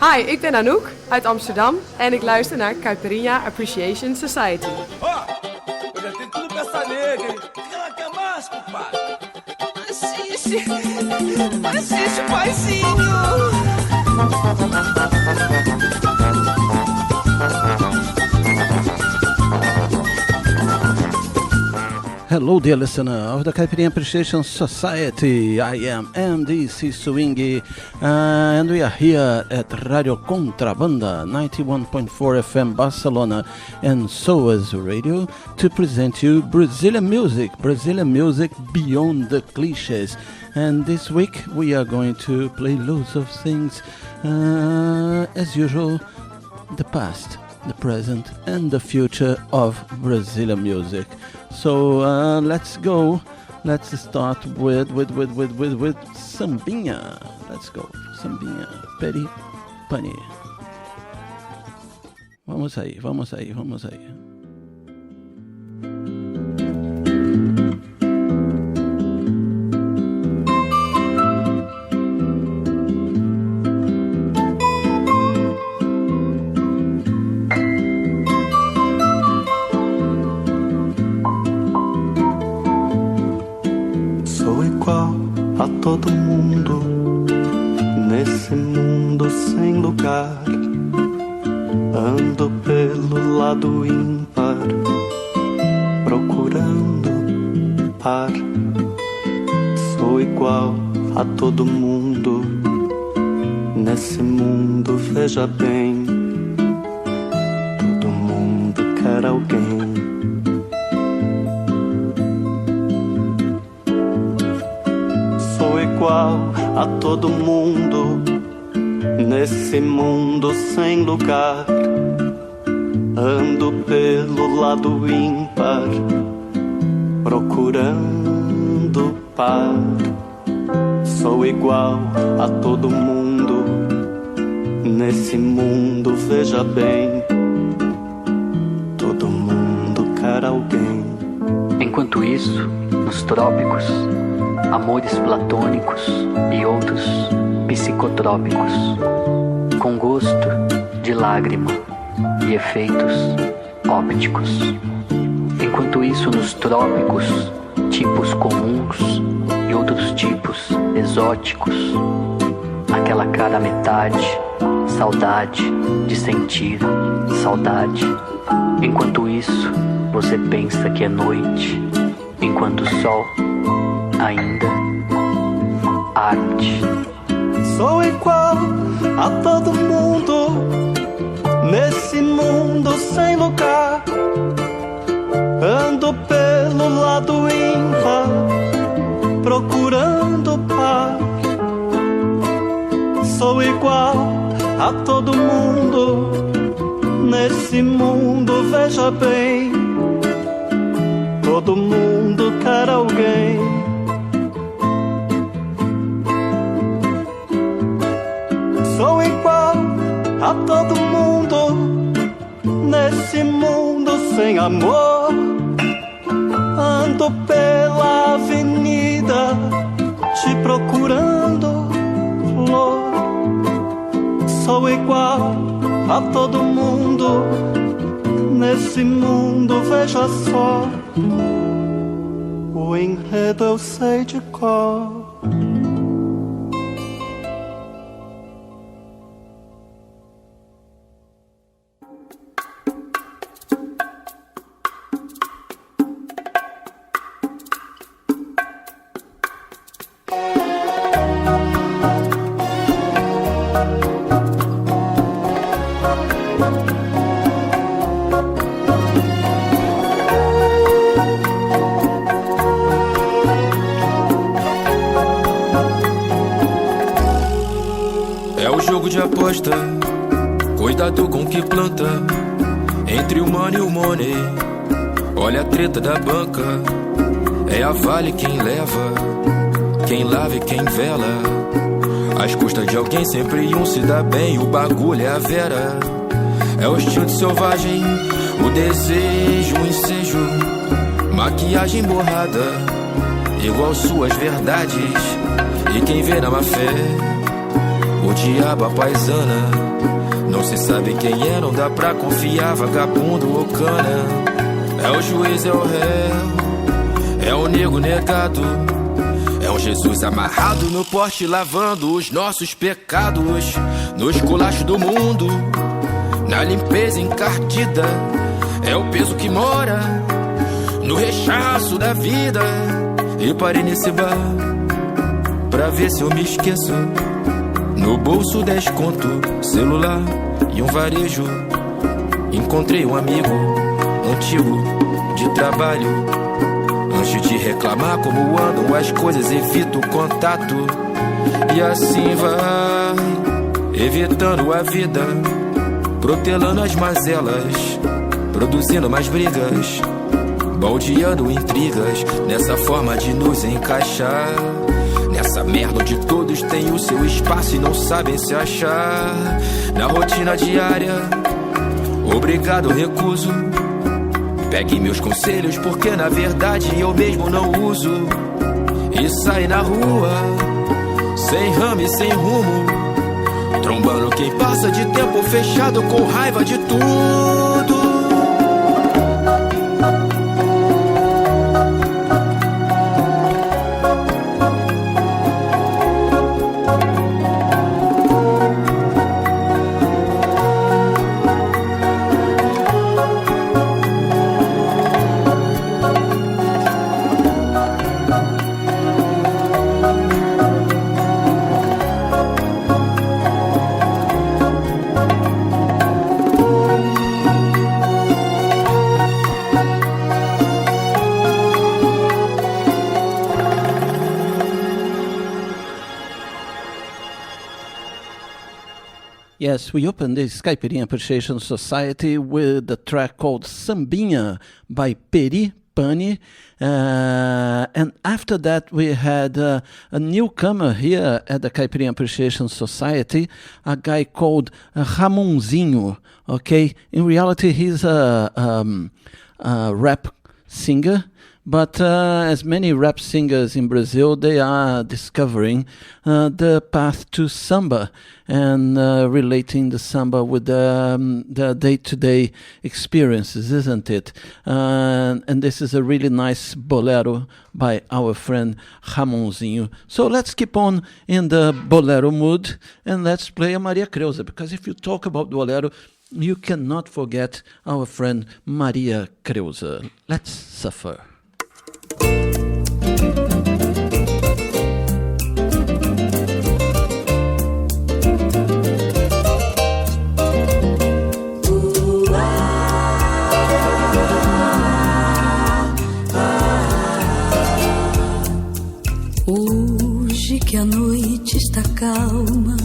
Hi, ik ben Anouk uit Amsterdam en ik luister naar Caipirinha Appreciation Society. Ó, eu já tenho tudo pra essa nega, hein? O que ela quer mais, compadre? Assiste, paizinho. Hello, dear listener of the Caipirinha Appreciation Society. I am MDC Swingy, and we are here at Radio Contrabanda 91.4 FM Barcelona and SOAS Radio to present you Brazilian music beyond the cliches. And this week we are going to play loads of things, as usual, the past, the present and the future of Brazilian music. So let's go. Let's start with Sambinha. Let's go. Sambinha. Peri Pani. Vamos aí. A todo mundo, nesse mundo sem lugar, ando pelo lado ímpar, procurando par. Sou igual a todo mundo, nesse mundo veja bem, todo mundo quer alguém. Igual a todo mundo, nesse mundo sem lugar, ando pelo lado ímpar, procurando par. Sou igual a todo mundo, nesse mundo veja bem, todo mundo quer alguém. Enquanto isso, nos trópicos, amores platônicos e outros psicotrópicos, com gosto de lágrima e efeitos ópticos. Enquanto isso, nos trópicos, tipos comuns e outros tipos exóticos, aquela cara metade, saudade de sentir saudade. Enquanto isso, você pensa que é noite, enquanto o sol ainda arde. Sou igual a todo mundo, nesse mundo sem lugar, ando pelo lado ímpar, procurando par. Sou igual a todo mundo, nesse mundo veja bem, todo mundo quer alguém. Sou igual a todo mundo, nesse mundo sem amor, ando pela avenida, te procurando flor. Sou igual a todo mundo, nesse mundo veja só, o enredo eu sei de cor. Cuidado com o que planta entre o money e o money. Olha a treta da banca, é a Vale quem leva, quem lava e quem vela. Às custas de alguém sempre um se dá bem, o bagulho é a vera. É o instinto selvagem, o desejo, o ensejo, maquiagem borrada, igual suas verdades. E quem vê na má fé, o diabo a paisana. Não se sabe quem é, não dá pra confiar, vagabundo ou cana. É o juiz, é o réu, é o nego negado. É um Jesus amarrado no poste, lavando os nossos pecados. No esculacho do mundo, na limpeza encardida. É o peso que mora no rechaço da vida. E parei nesse bar pra ver se eu me esqueço. No bolso 10 conto, celular e um varejo. Encontrei um amigo antigo de trabalho. Antes de reclamar como andam as coisas, evito o contato. E assim vai, evitando a vida, protelando as mazelas, produzindo mais brigas, baldeando intrigas, nessa forma de nos encaixar. Nessa merda onde todos têm o seu espaço e não sabem se achar. Na rotina diária, obrigado, recuso. Pegue meus conselhos porque na verdade eu mesmo não uso. E sai na rua, sem ramo e sem rumo, trombando quem passa de tempo fechado com raiva de tudo. Yes, we opened the Caipirinha Appreciation Society with the track called Sambinha by Peri Pani. And after that, we had a newcomer here at the Caipirinha Appreciation Society, a guy called Ramonzinho. Okay, in reality, he's a rap singer. But as many rap singers in Brazil, they are discovering the path to samba and relating the samba with the day-to-day experiences, isn't it? And this is a really nice bolero by our friend Ramonzinho. So let's keep on in the bolero mood and let's play a Maria Creuza, because if you talk about bolero, you cannot forget our friend Maria Creuza. Let's suffer. Hoje que a noite está calma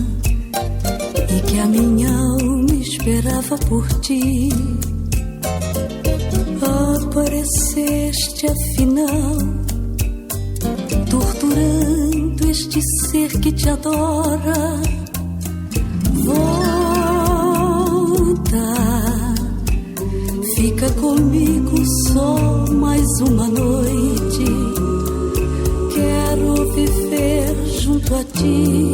e que a minha alma esperava por ti, apareceste afinal, torturando este ser que te adora. Volta, fica comigo só mais uma noite. Quero viver junto a ti.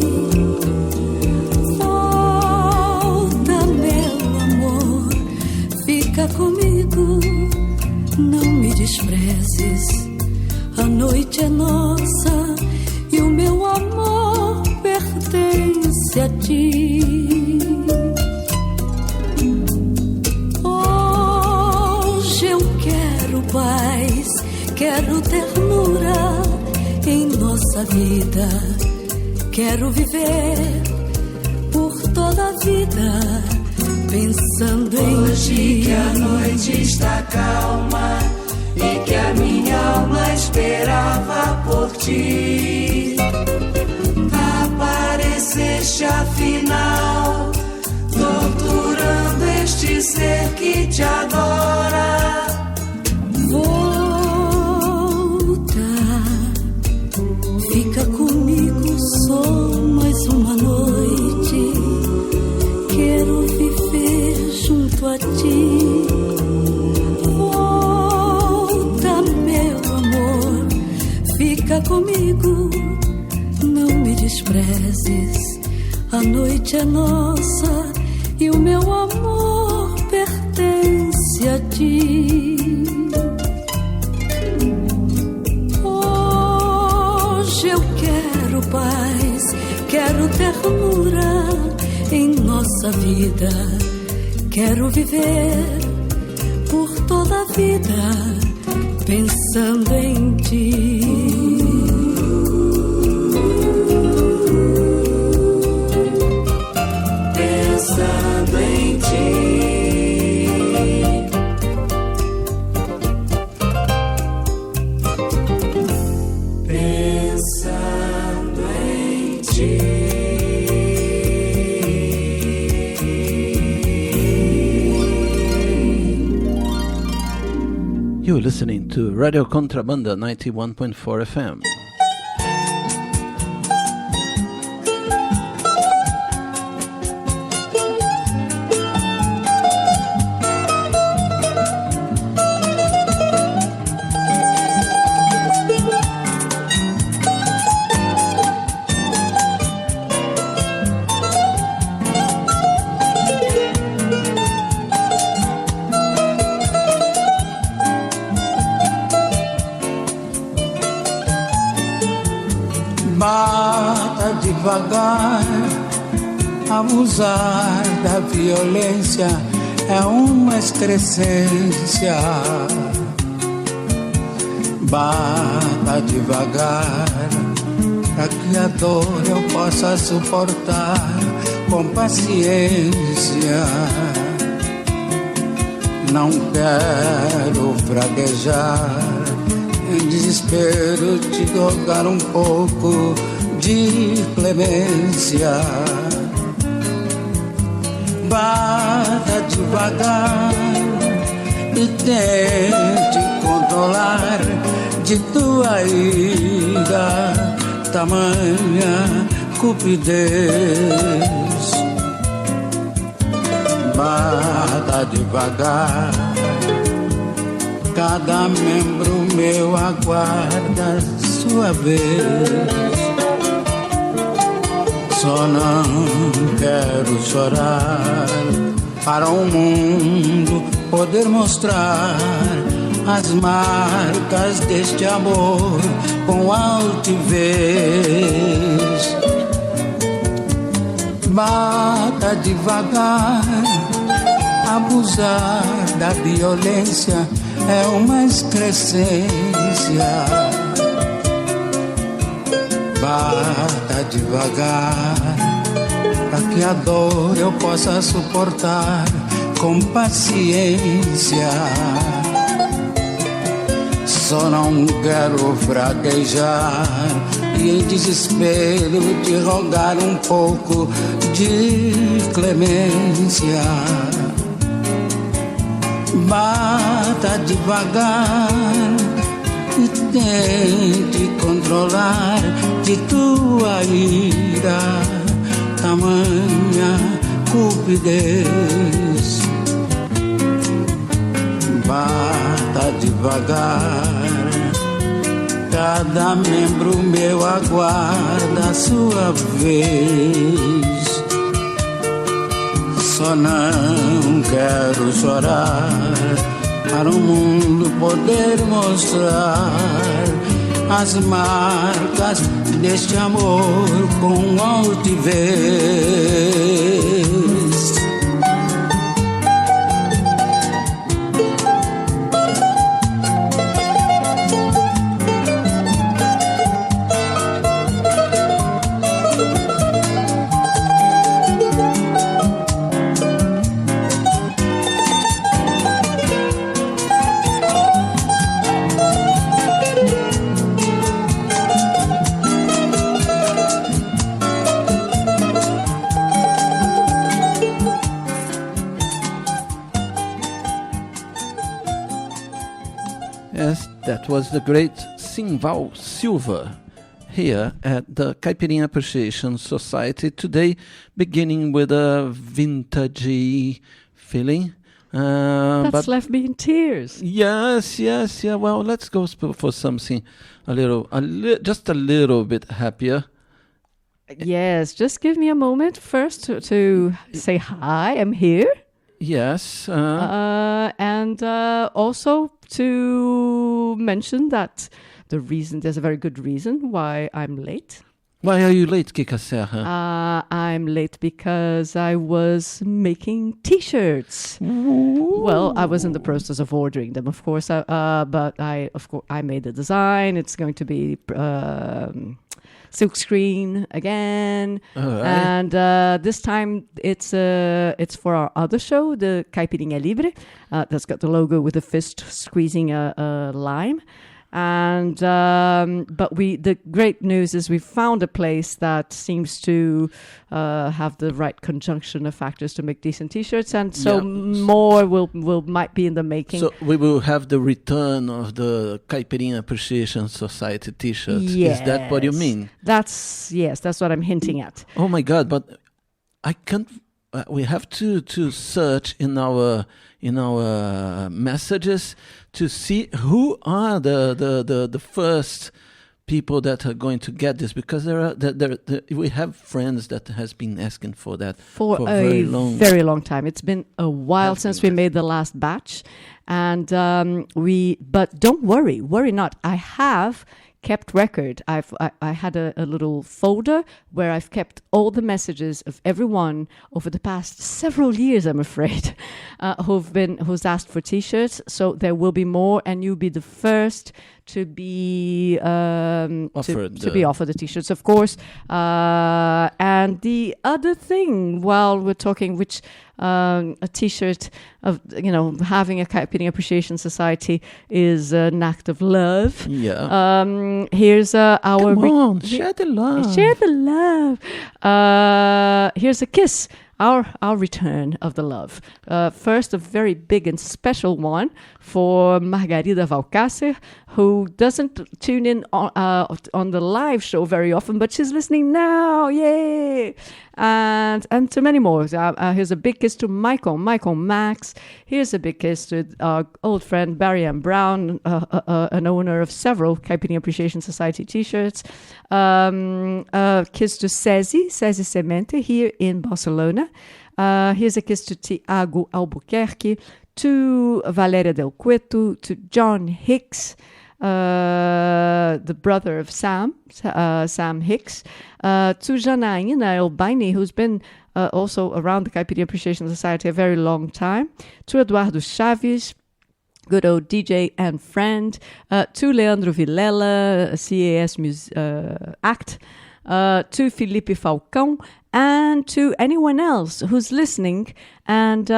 Volta, meu amor, fica comigo. Não me desprezes, a noite é nossa e o meu amor pertence a ti. Hoje eu quero paz, quero ternura em nossa vida. Quero viver por toda a vida pensando em hoje que a noite está calma e que a minha alma esperava por ti. Apareceste afinal, torturando este ser que te adora. Volta, fica comigo só mais uma noite. Quero viver junto a ti. Volta, meu amor, fica comigo. Não me desprezes, a noite é nossa e que o meu amor pertence a ti. Hoje eu quero paz, quero ternura em nossa vida. Quero viver por toda a vida pensando em ti. Pensando em ti. Pensando em ti. You're listening to Radio Contrabanda 91.4 FM. Bata devagar, abusar da violência é uma excrescência. Bata devagar, para que a dor eu possa suportar com paciência. Não quero fraquejar, em desespero te rogar um pouco de clemência. Bata devagar e tente controlar de tua ira tamanha cupidez. Bata devagar, cada membro meu aguarda sua vez. Só não quero chorar para o mundo poder mostrar as marcas deste amor com altivez. Bata devagar, abusar da violência é uma excrescência. Bata devagar, para que a dor eu possa suportar com paciência. Só não quero fraquejar e em desespero te rogar um pouco de clemência. Bata devagar e tente controlar de tua ira tamanha cupidez. Bata devagar, cada membro meu aguarda a sua vez. Só não quero chorar para o mundo poder mostrar as marcas deste amor com altivez. That was the great Simval Silva here at the Caipirinha Appreciation Society today, beginning with a vintagey feeling. That's left me in tears. Yes. Well, let's go for something just a little bit happier. Yes, just give me a moment first to say hi, I'm here. Yes. And also to mention that there's a very good reason why I'm late. Why are you late, Kika Serra? I'm late because I was making T-shirts. Ooh. Well, I was in the process of ordering them, of course. But I made the design. It's going to be silkscreen again, right. And this time it's for our other show, the Caipirinha Libre. That's got the logo with a fist squeezing a lime. And but the great news is we found a place that seems to have the right conjunction of factors to make decent T-shirts, and so more might be in the making. So we will have the return of the Caipirinha Appreciation Society T-shirt. Yes. Is that what you mean? That's what I'm hinting at. Oh my God! But I can't. We have to search in our messages to see who are the first people that are going to get this, because we have friends that has been asking for that for a very long time. It's been a while since we made the last batch, and but don't worry not. I have kept record. I had a little folder where I've kept all the messages of everyone over the past several years, I'm afraid, who's asked for T-shirts. So there will be more, and you'll be the first to be offered the T-shirts, of course. And the other thing, while we're talking, which a T-shirt of having a Caipirinha Appreciation Society is an act of love. Yeah. Here's our. Come on, share the love. Share the love. Here's a kiss. Our return of the love. First, a very big and special one for Margarida Valcácer, who doesn't tune in on the live show very often, but she's listening now. Yay! And to many more. Here's a big kiss to Michael Max. Here's a big kiss to our old friend Barry M. Brown, an owner of several Caipirinha Appreciation Society T-shirts. Kiss to Cesi Semente here in Barcelona. Here's a kiss to Tiago Albuquerque, to Valéria Del Cueto, to John Hicks, the brother of Sam Hicks, to Janaína Elbaini, who's been also around the Caipirinha Appreciation Society a very long time, to Eduardo Chaves, good old DJ and friend, to Leandro Vilela, CAS act, to Felipe Falcão, and to anyone else who's listening and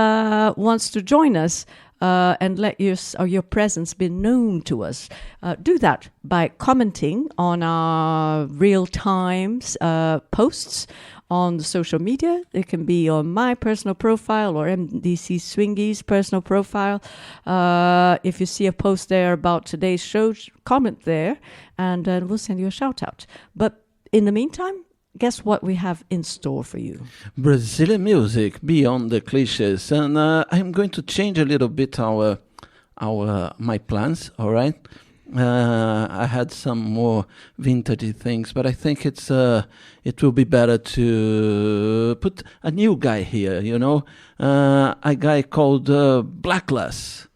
wants to join us and let your presence be known to us. Do that by commenting on our real-time posts on the social media. It can be on my personal profile or MDC Swingy's personal profile. If you see a post there about today's show, comment there, and we'll send you a shout-out. But in the meantime, guess what we have in store for you? Brazilian music, beyond the cliches. And I'm going to change a little bit my plans, all right? I had some more vintage things, but I think it will be better to put a new guy here, a guy called Blackless,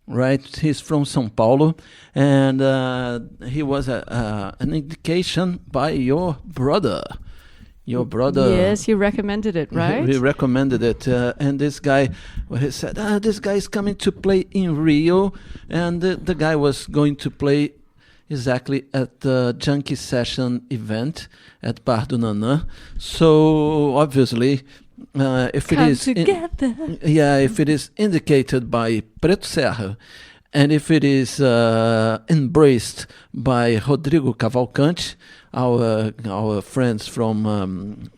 right? He's from São Paulo, and he was an indication by your brother. Your brother. Yes, he recommended it, right? He recommended it. And this guy, he said, this guy is coming to play in Rio. And the guy was going to play exactly at the Junkie Session event at Bar do Nanã. So, obviously, if it is indicated by Preto Serra, and if it is embraced by Rodrigo Cavalcante, our friends from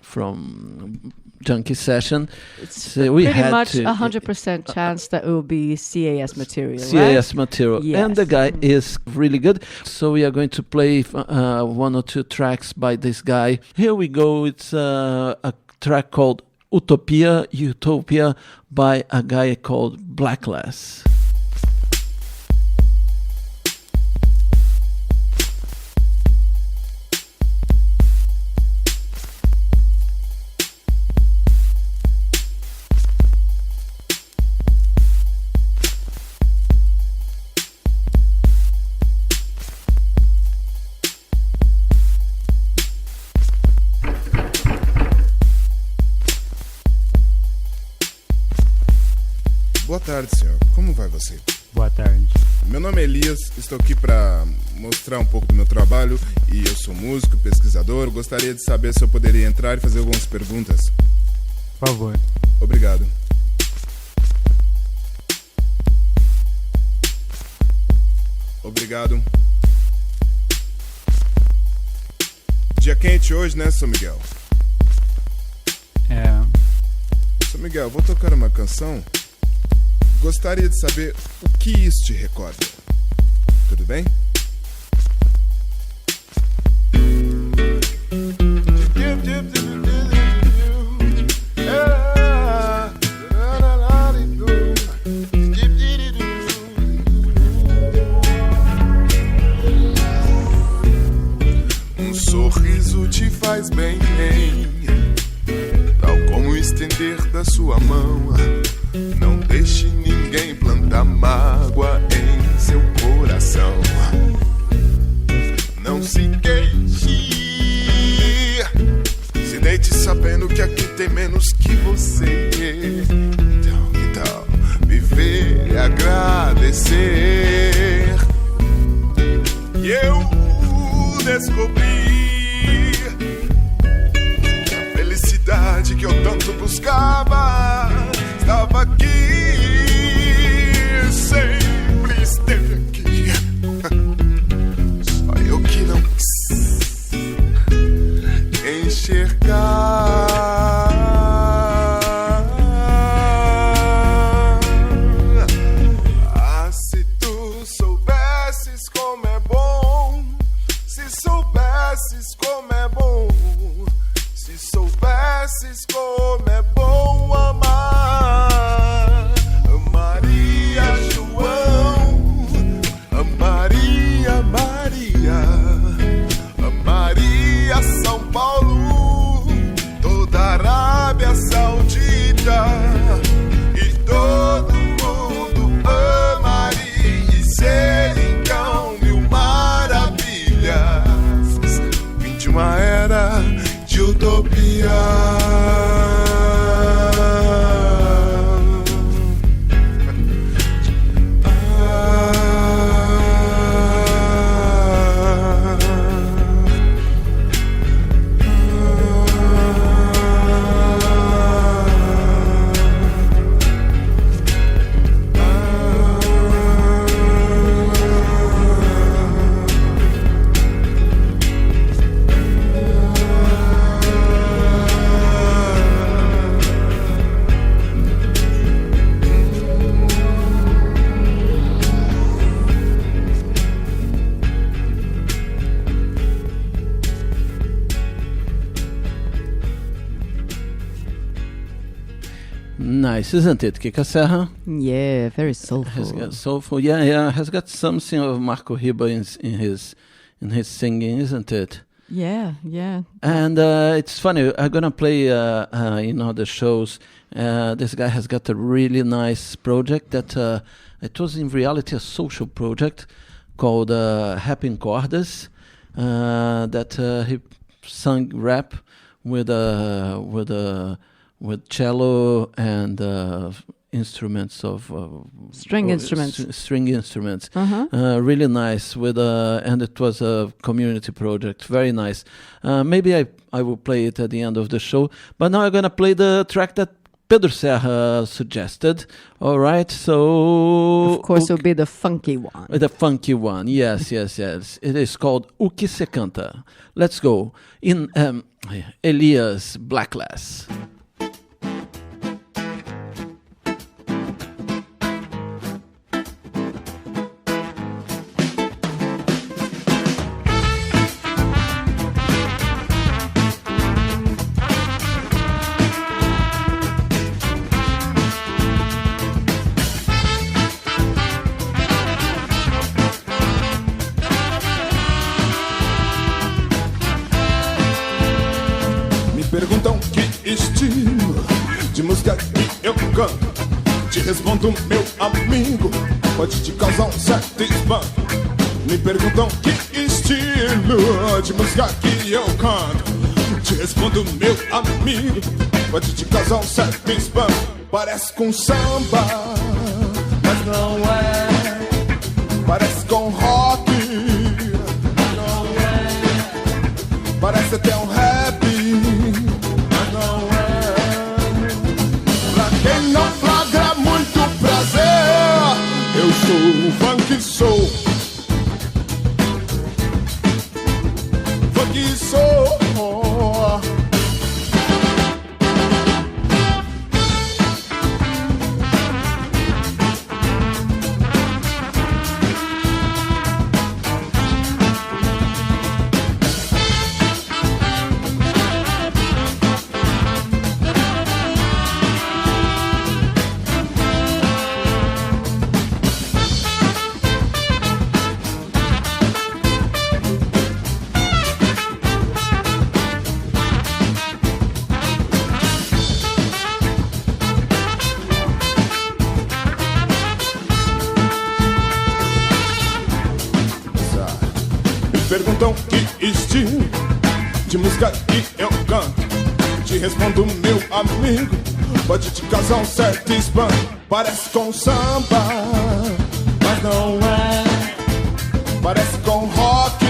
Junkie Session, so we had much 100% chance that it will be CAS material. CAS material, yes. And the guy is really good. So we are going to play one or two tracks by this guy. Here we go. It's a track called Utopia by a guy called Blackless. Boa tarde, senhor. Como vai você? Boa tarde. Meu nome é Elias, estou aqui para mostrar um pouco do meu trabalho e eu sou músico, pesquisador. Gostaria de saber se eu poderia entrar e fazer algumas perguntas. Por favor. Obrigado. Obrigado. Dia quente hoje, né, São Miguel? É. São Miguel, vou tocar uma canção. Gostaria de saber o que isso te recorda. Tudo bem? Um sorriso te faz bem, tal como o estender da sua mão. Não deixe ninguém plantar mágoa em seu coração. Não se queixe, se deite sabendo que aqui tem menos que você. Então, que tal viver e agradecer? E eu descobri que a felicidade que eu tanto buscava estava aqui, sempre esteve aqui. Só eu que não quis enxergar. Ah, se tu soubesses como é bom, se soubesses como é bom, se soubesses como é bom amar. Maria, João, Maria, Maria, Maria, São Paulo, toda a Arábia Saudita e todo mundo amaria e ser então mil maravilhas. Fim de uma era de utopia. Nice, isn't it, Kika Serra? Yeah, very soulful. Has got soulful, yeah. Has got something of Marco Ribas in his singing, isn't it? Yeah. And it's funny. I'm gonna play in other shows. This guy has got a really nice project that it was in reality a social project called Happy Cordas. That he sung rap with cello and instruments of string instruments. Really nice and it was a community project. Very nice. Maybe I will play it at the end of the show. But now I'm gonna play the track that Pedro Serra suggested. All right, so of course it'll be the funky one. The funky one, yes. It is called O Que Se Canta. Let's go in Elias Blacklass. Perguntam que estilo de música que eu canto. Te respondo, meu amigo, pode te causar um certo espanto. Me perguntam que estilo de música que eu canto. Te respondo, meu amigo, pode te causar um certo espanto. Parece com samba, mas não é. Parece com rock, mas não é. Parece até um rap, mas não é. Pra quem não flagra muito prazer, eu sou o funk soul. Funk soul. Perguntam que estilo de música que eu canto. Te respondo, meu amigo, pode te causar um certo espanto. Parece com samba, mas não é. Parece com rock,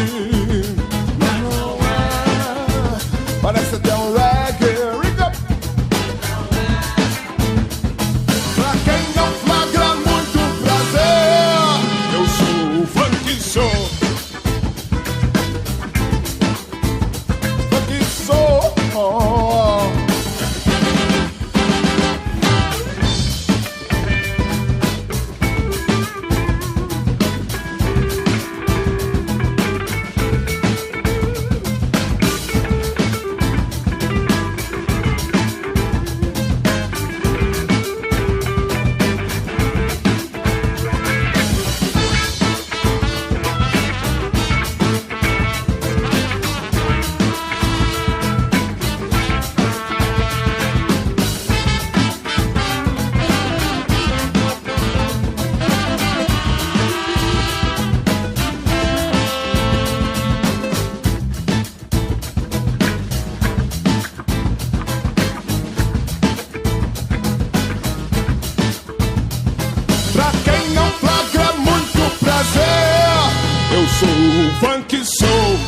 mas não é. Parece até um reggae. Pra quem não flagra muito prazer, eu sou o funk show. Eu sou o funk soul.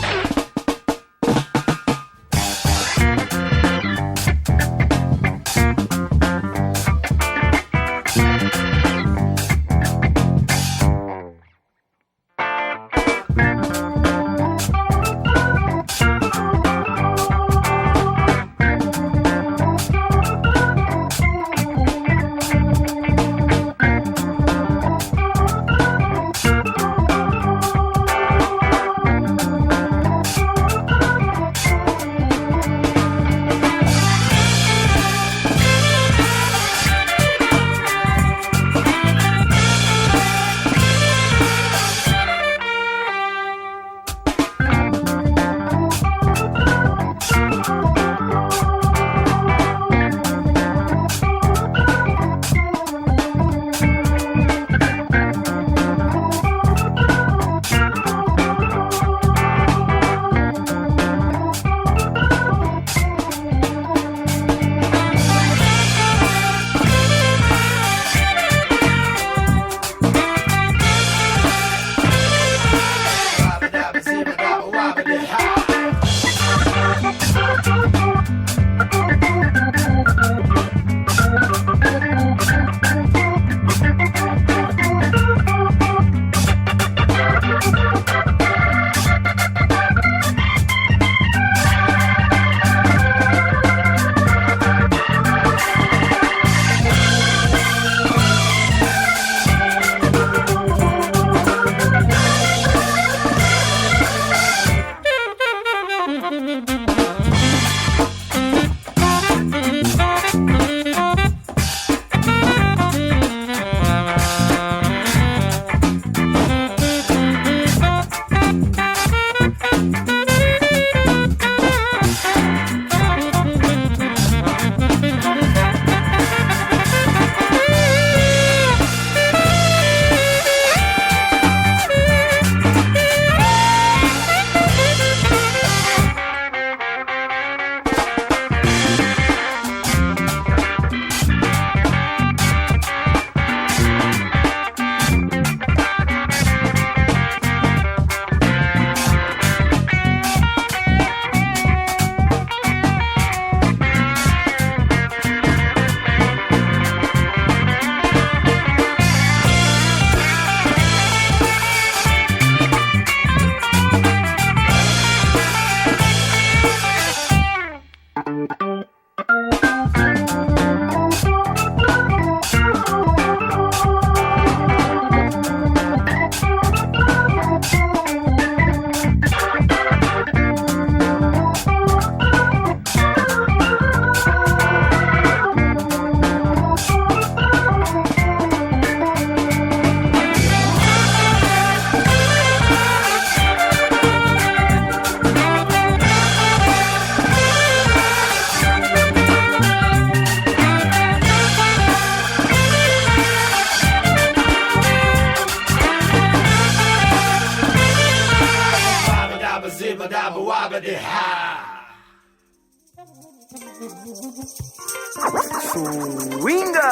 Swinga!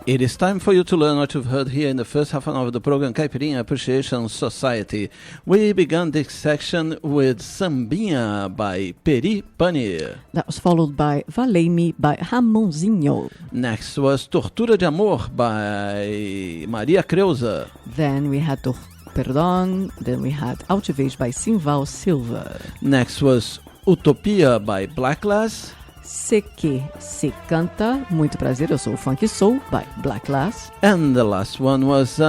It is time for you to learn what you've heard here in the first half of the program Caipirinha Appreciation Society. We began this section with Sambinha by Peri Pani. That was followed by Valei-me by Ramonzinho. Next was Tortura de Amor by Maria Creuza. Then we had Perdón. Then we had Altivez by Simval Silva. Next was Utopia by Black Lass. Se Que Se Canta, muito prazer, eu sou o Funk Soul, by Black Lass. And the last one was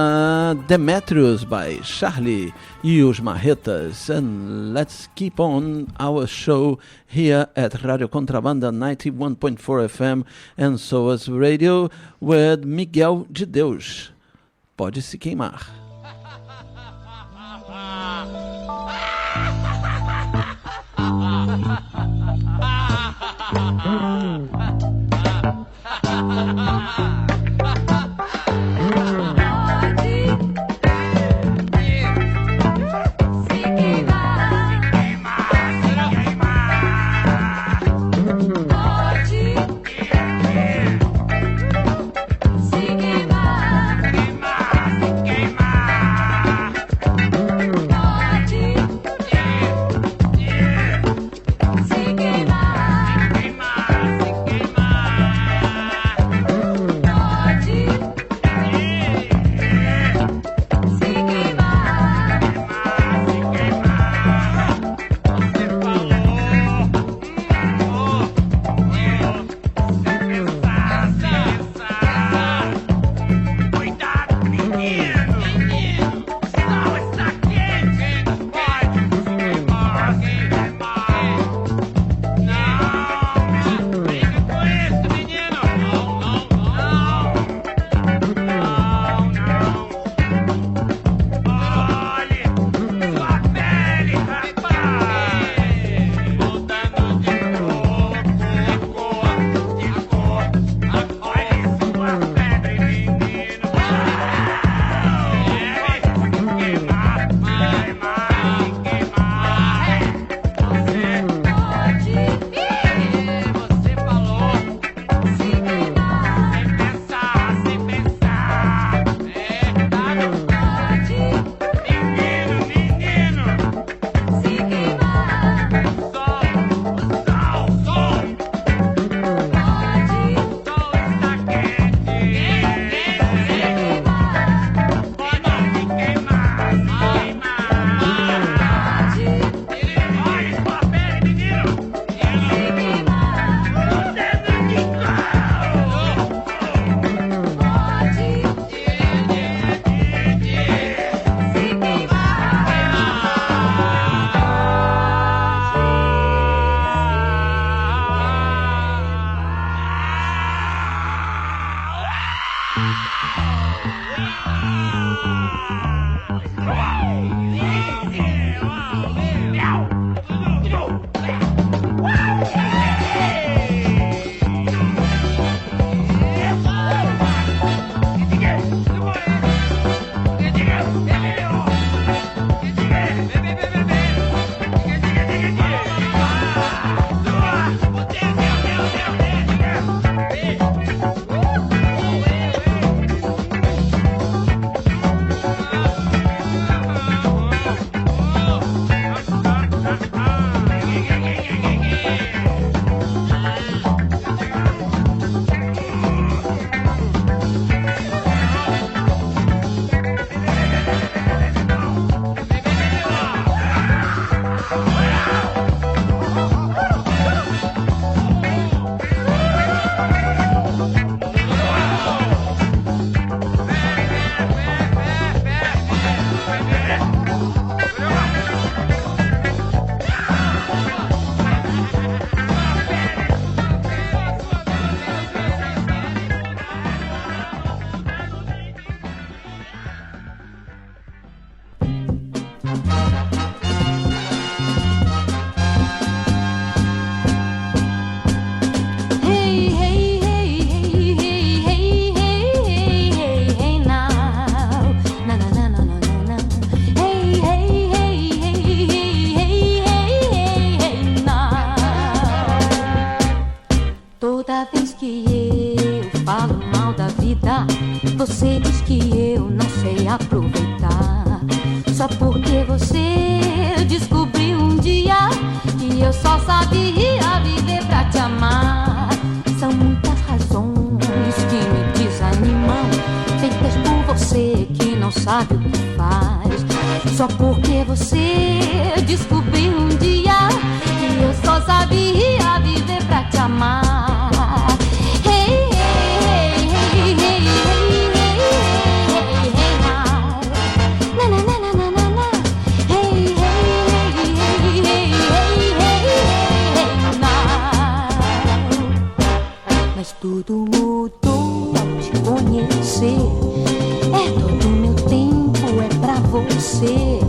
Demetrius by Charlie e os Marretas. And let's keep on our show here at Radio Contrabanda 91.4 FM and SOAS Radio with Miguel de Deus. Pode se queimar. Você diz que eu não sei aproveitar, só porque você descobriu um dia que eu só sabia viver pra te amar. São muitas razões que me desanimam, feitas por você que não sabe o que faz. Só porque você descobriu um dia que eu só sabia viver pra te amar. Hey, hey, hey, hey, hey, hey, hey, na na na na na na, hey, hey, hey, hey, hey, hey, na. Mas tudo mudou ao te conhecer. É todo meu tempo, é pra você.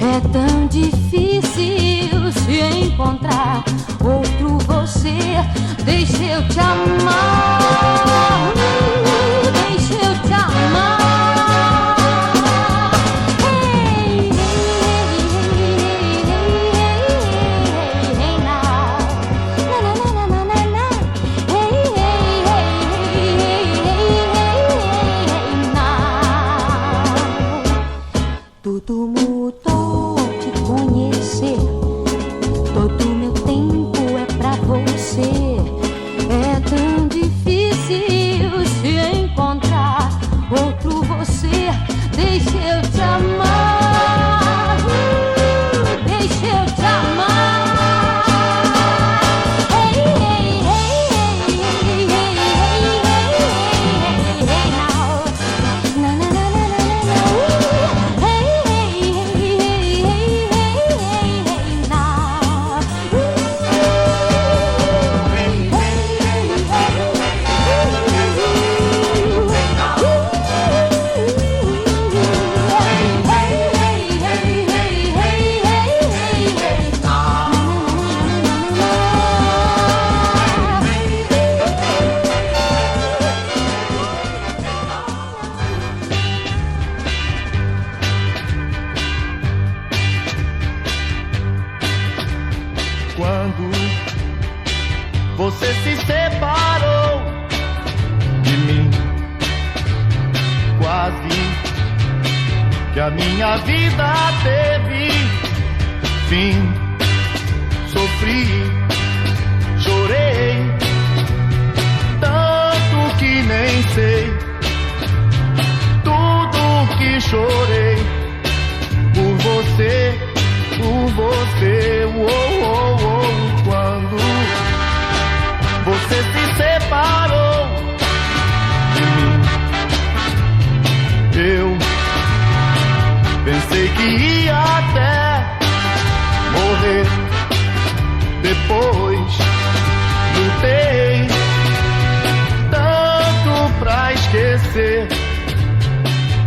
É tão difícil se encontrar outro você. Deixa eu te amar, deixa eu te amar. Hey, hey, hey, hey, na na na na na na. Hey, hey, hey, hey, na. Tudo mudou ao te conhecer. Todo meu tempo é pra você. É tão difícil se encontrar outro você. Deixa eu te amar, deixa eu te amar. Hey, hey, hey, hey, hey, hey, hey, now. Na na na na na na. Hey, hey, hey, hey, hey, now. Quando você se separou de mim, quase que a minha vida teve fim. Sofri, chorei, tanto que nem sei tudo que chorei por você, por você. Oh, oh, oh. Quando você se separou de mim, eu pensei que ia até morrer. Depois lutei tanto pra esquecer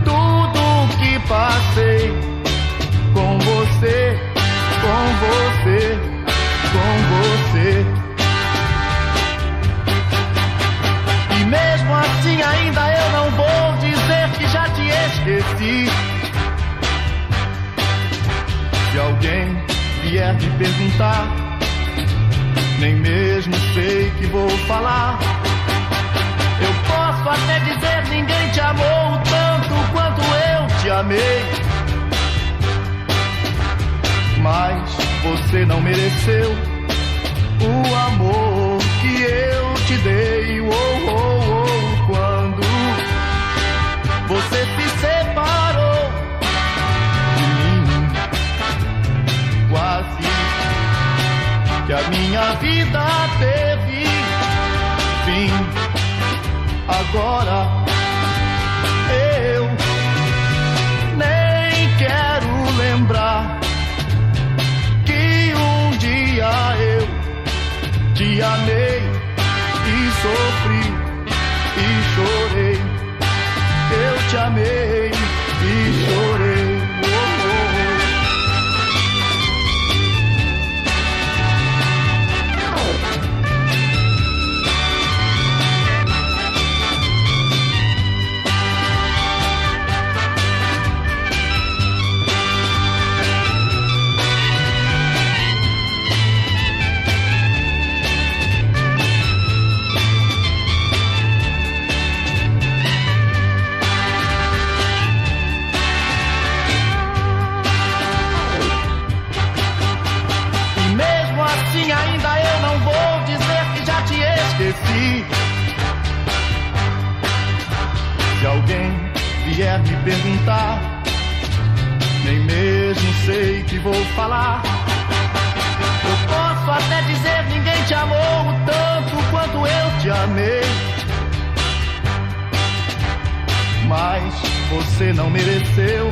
tudo que passei com você, com você, com você. E mesmo assim ainda eu não vou dizer que já te esqueci. Se alguém vier me perguntar, nem mesmo sei que vou falar. Eu posso até dizer ninguém te amou tanto quanto eu te amei. Mas você não mereceu o amor que eu te dei. Oh, oh, oh. Quando você se separou de mim, quase que a minha vida teve fim. Agora eu nem quero lembrar que um dia eu te amei e sofri e chorei. Eu te amei e chorei. Oh, oh, mereci. Se alguém vier me perguntar, nem mesmo sei que vou falar. Eu posso até dizer: ninguém te amou tanto quanto eu te amei. Mas você não mereceu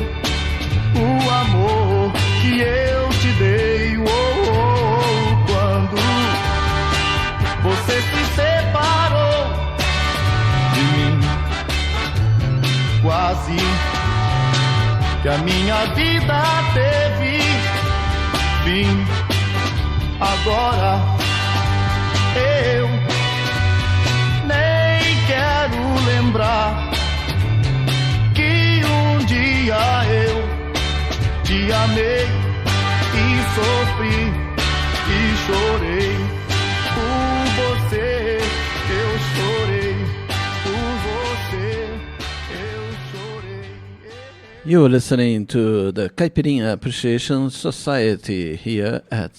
o amor que eu te dei. Quando você se separou de mim, quase que a minha vida teve fim. Agora eu nem quero lembrar que um dia eu te amei e sofri e chorei por você. Eu chorei por você. Eu chorei. You're listening to the Caipirinha Appreciation Society here at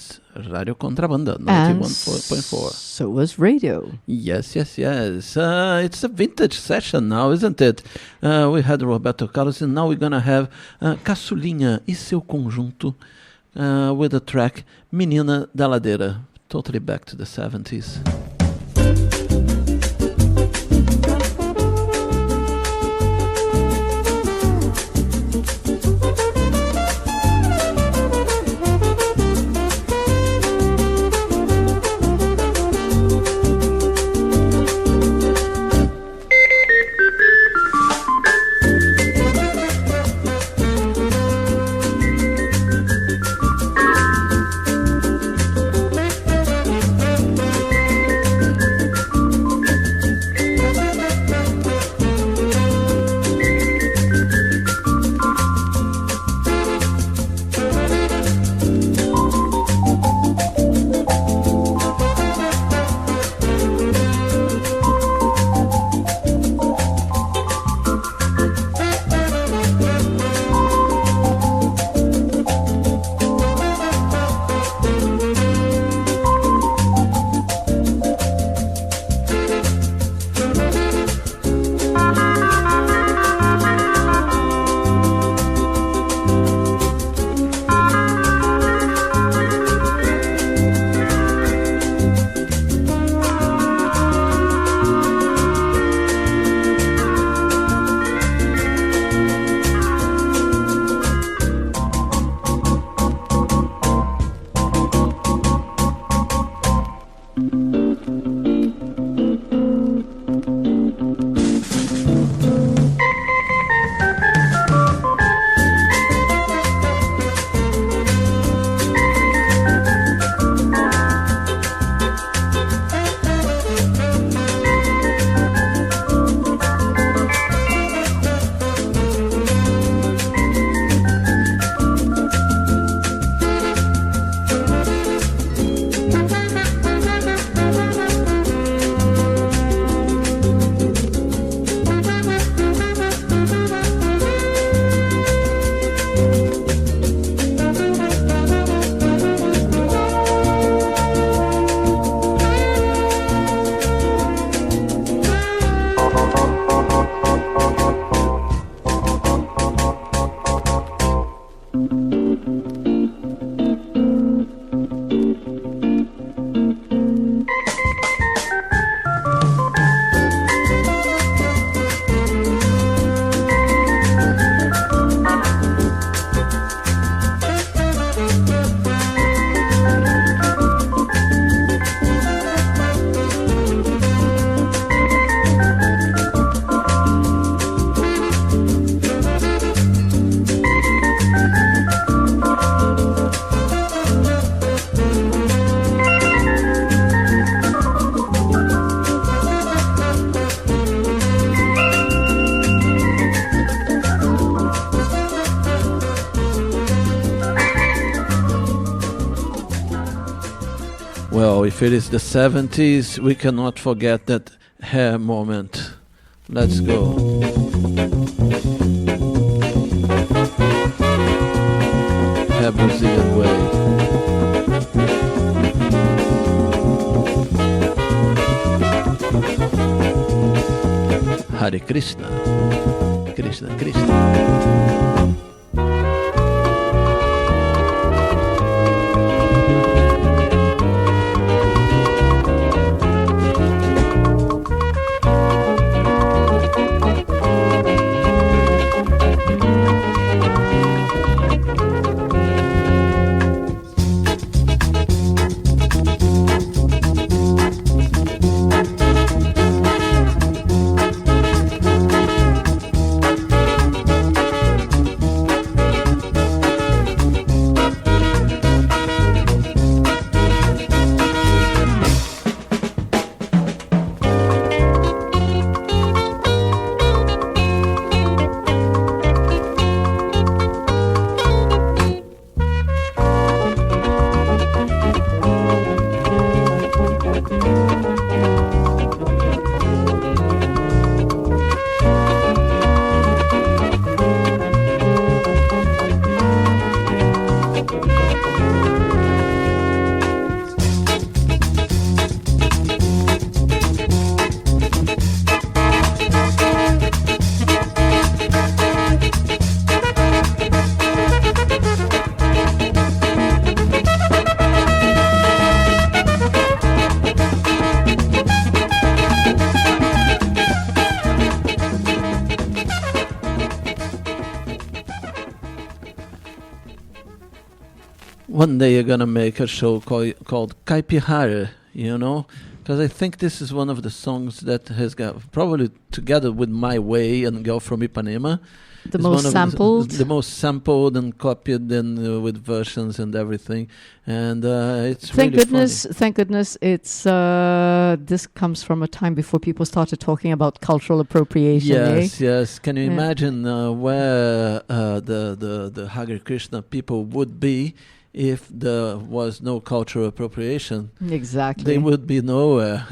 Radio Contrabanda 91.4. So was radio. Yes. It's a vintage session now, isn't it? We had Roberto Carlos, and now we're gonna have Caçulinha e seu conjunto with the track Menina da Ladeira. Totally back to the 70s. Well, if it is the 70s, we cannot forget that hair moment. Let's go. Hair Brazilian way. Hare Krishna. Krishna, Krishna. One day you're gonna make a show called Caipirara, you know, because I think this is one of the songs that has got, probably together with My Way and Girl from Ipanema, the most sampled, the most sampled and copied, and with versions and everything, and it's thank really goodness, funny. Thank goodness, it's this comes from a time before people started talking about cultural appropriation. Yes, eh? yes. Can you imagine where the Hare Krishna people would be if there was no cultural appropriation? Exactly. They would be nowhere.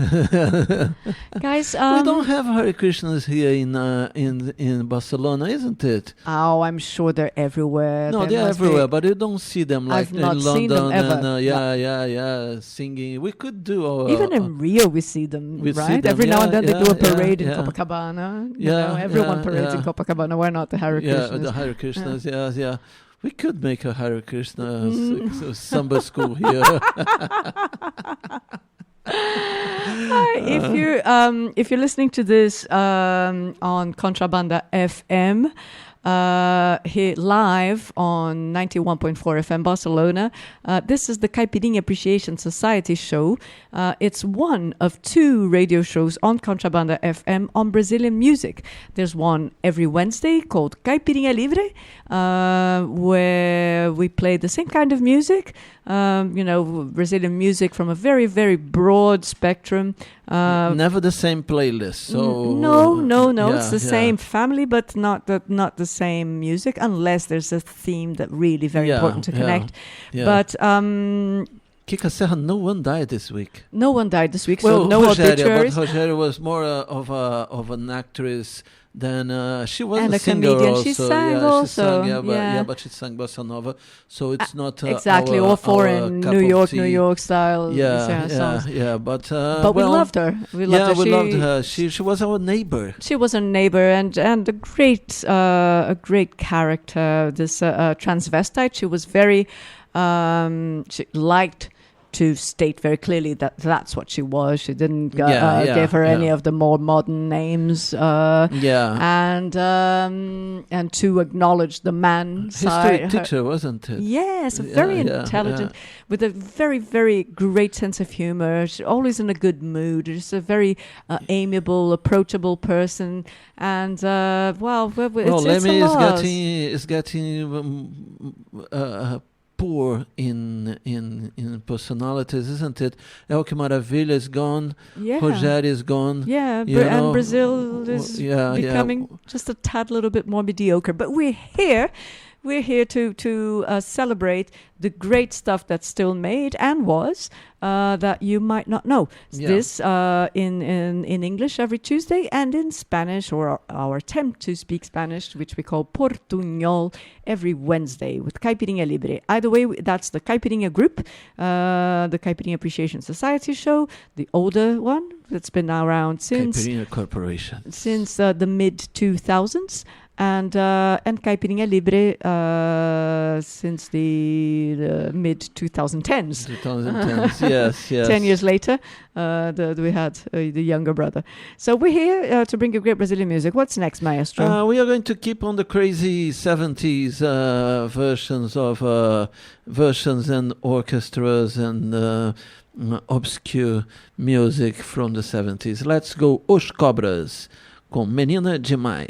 Guys, we don't have Hare Krishnas here in Barcelona, isn't it? Oh, I'm sure they're everywhere. No, they're everywhere, but you don't see them like I've in not London seen them ever. and yeah, singing. We could do even in Rio, we see them, we right? see them, Every now and then they do a parade in yeah. Copacabana. Yeah, everyone parades in Copacabana. Why not the Hare Krishnas? Yeah, the Hare Krishnas. Yeah. We could make a Hare Krishna samba school here. If you're listening to this on Contrabanda FM, here live on 91.4 FM Barcelona, this is the Caipirinha Appreciation Society show. It's one of two radio shows on Contrabanda FM on Brazilian music. There's one every Wednesday called Caipirinha Livre, where we play the same kind of music, Brazilian music from a very, very broad spectrum. Never the same playlist. So no. It's the same family, but not the same music, unless there's a theme that really very important to connect. Yeah. But Kika Serra, no one died this week. No one died this week, well, so no obituaries. But Rogéria was more of an actress than she was and a singer comedian. also. She sang also. She sang, but she sang bossa nova, so it's not exactly or foreign New York style. Songs. But we loved her. We loved her. She was our neighbor. She was a neighbor and a great character. This transvestite. She was very. She liked to state very clearly that that's what she was. She didn't give her any of the more modern names. And to acknowledge the man side. History teacher, wasn't it? Yes, very intelligent, with a very, very great sense of humor. She's always in a good mood. Just a very amiable, approachable person. And it's Lemmy a loss. is getting poor in personalities, isn't it? El Que Maravilha is gone. Rogéria is gone. And Brazil is becoming just a tad little bit more mediocre. But we're here we're here to celebrate the great stuff that's still made and was that you might not know. Yeah. This in English every Tuesday, and in Spanish, or our attempt to speak Spanish, which we call Portuñol, every Wednesday with Caipirinha Libre. Either way, that's the Caipirinha group, the Caipirinha Appreciation Society show, the older one that's been around since Caipirinha Corporation. Since the mid-2000s. And Caipirinha Libre since the mid-2010s. 2010s, yes. 10 years later, we had the younger brother. So we're here to bring you great Brazilian music. What's next, Maestro? We are going to keep on the crazy 70s versions and orchestras and obscure music from the 70s. Let's go Os Cobras com Menina Demais.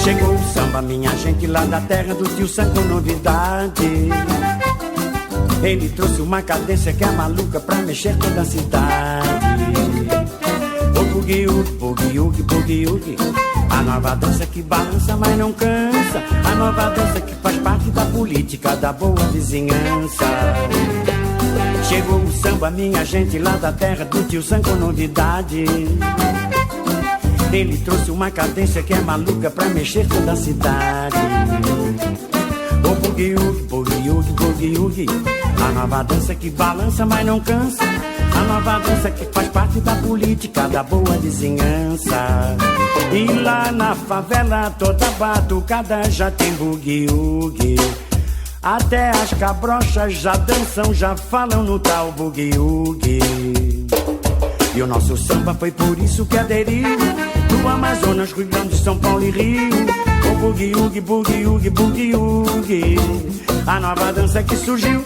Chegou o samba, minha gente, lá da terra do tio Sam com novidade. Ele trouxe uma cadência que é maluca pra mexer toda a cidade. O bugue-ugue, bugue-ugue, bugue-ugue, a nova dança que balança, mas não cansa. A nova dança que faz parte da política da boa vizinhança. Chegou o samba, minha gente, lá da terra do tio Sam com novidade. Ele trouxe uma cadência que é maluca pra mexer toda a cidade. O bugue-ugue, bugue-ugue, bugue-ugue, a nova dança que balança, mas não cansa. A nova dança que faz parte da política da boa vizinhança. E lá na favela toda batucada já tem bugue-ugue. Até as cabrochas já dançam, já falam no tal bugue-ugue. E o nosso samba foi por isso que aderiu do Amazonas, Rio Grande, São Paulo e Rio. O bugue-ugue, bugue-ugue, bugue-ugue, a nova dança que surgiu.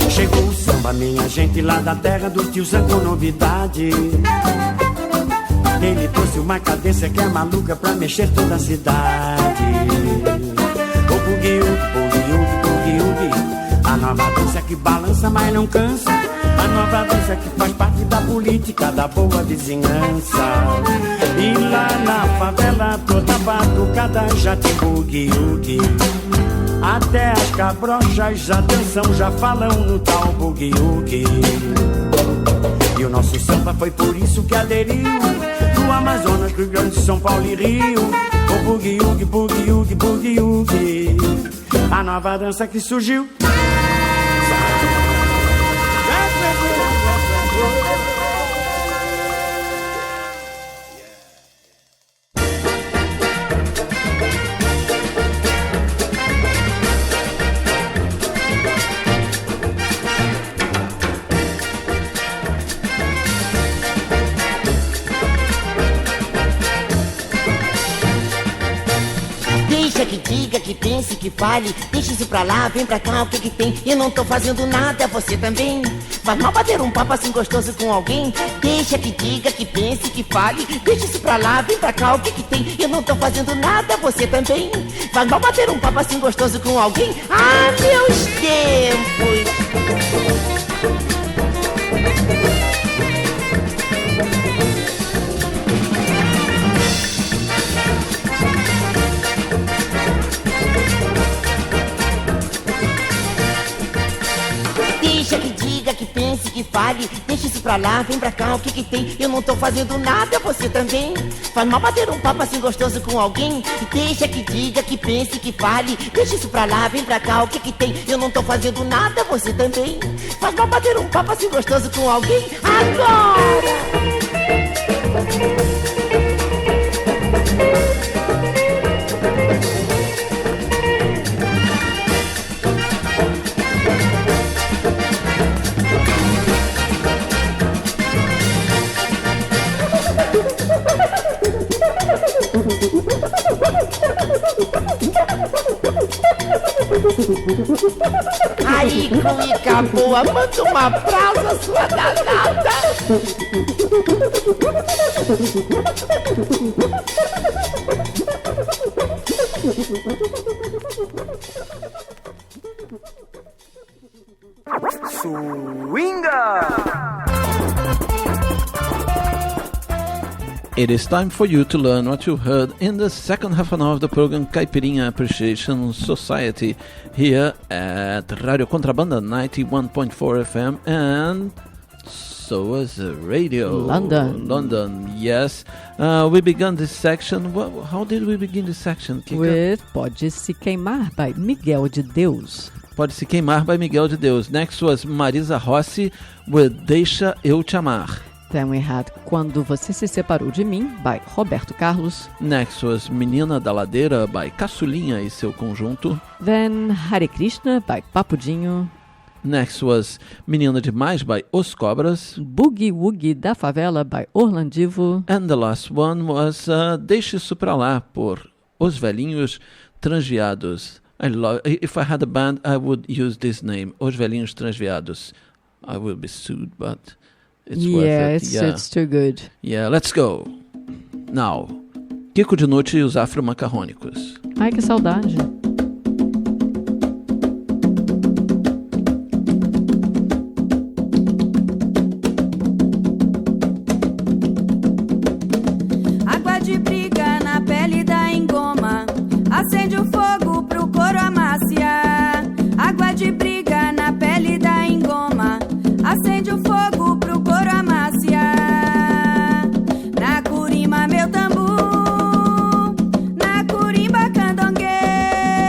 Chegou o samba, minha gente, lá da terra do tio Zé com novidade. Ele trouxe uma cadência que é maluca pra mexer toda a cidade. O bugue-ugue, bugue-ugue, bugue-ugue, a nova dança que balança, mas não cansa. A nova dança que faz parte da política da boa vizinhança. E lá na favela toda batucada já tem bugue-ugue. Até as cabrochas já dançam, já falam no tal bugue-ugue. E o nosso samba foi por isso que aderiu no Amazonas, Rio Grande, São Paulo e Rio. O bugue-ugue, bugue-ugue, bugue-ugue, a nova dança que surgiu. Que diga, que pense, que fale, deixa isso pra lá, vem pra cá, o que que tem? Eu não tô fazendo nada, você também. Faz mal bater um papo assim gostoso com alguém? Deixa que diga, que pense, que fale, deixa isso pra lá, vem pra cá, o que que tem? Eu não tô fazendo nada, você também. Faz mal bater um papo assim gostoso com alguém? Ah, meus tempos! Deixa que diga, que pense, que fale, deixa isso pra lá, vem pra cá, o que que tem? Eu não tô fazendo nada, você também. Faz mal bater um papo assim gostoso com alguém? Deixa que diga, que pense, que fale, deixa isso pra lá, vem pra cá, o que que tem? Eu não tô fazendo nada, você também. Faz mal bater um papo assim gostoso com alguém? Agora! Aí, cuica boa, manda uma brasa, sua danada. Swinga! It is time for you to learn what you heard in the second half an hour of the program Caipirinha Appreciation Society here at Radio Contrabanda 91.4 FM and so is radio. London, yes. We began this section. How did we begin this section, Kika? With Pode Se Queimar by Miguel de Deus. Pode Se Queimar by Miguel de Deus. Next was Marisa Rossi with Deixa Eu Te Amar. Then we had Quando Você Se Separou de Mim, by Roberto Carlos. Next was Menina da Ladeira, by Caçulinha e seu conjunto. Then Hare Krishna, by Papudinho. Next was Menina Demais, by Os Cobras. Boogie Woogie da Favela, by Orlandivo. And the last one was Deixa Isso Pra Lá, por Os Velhinhos Transviados. If I had a band, I would use this name, Os Velhinhos Transviados. I will be sued, but... It's worth it. It's too good. Yeah, let's go. Now, Kiko Dinucci e os Afro-Macarrônicos. Ai, que saudade. Água de briga na pele da engoma, acende o fogo pro couro amaciar. Água de briga na pele da engoma, acende o fogo pro couro amaciar. Na curimba meu tambor, na curimba candomblé.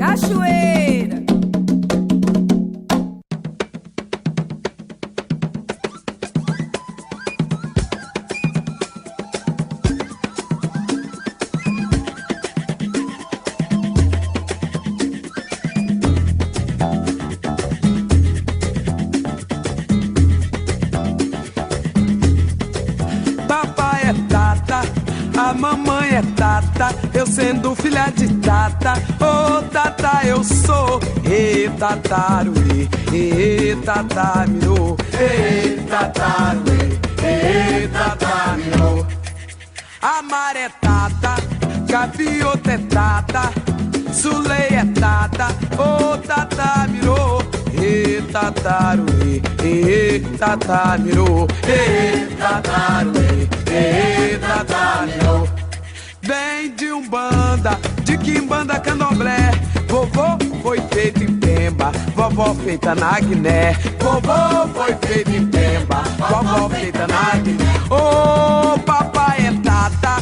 Cachoeira. Papai é tata, a mamãe é tata, eu sendo filha de tata, ô tata eu sou, e tataruê, e tatamirô, e tataruê, e tatamirô. A maré é tata, gaviota é tata, Sulei é tata, ô tatamirô, e tataruê, e tatamirô, e tataruê, e tatamirô. Vem de Umbanda, de Quimbanda, Candomblé. Vovô foi feito em Pemba, vovó feita na Guiné. Vovô foi feito em Pemba, vovó feita na Guiné. Ô papai é tata,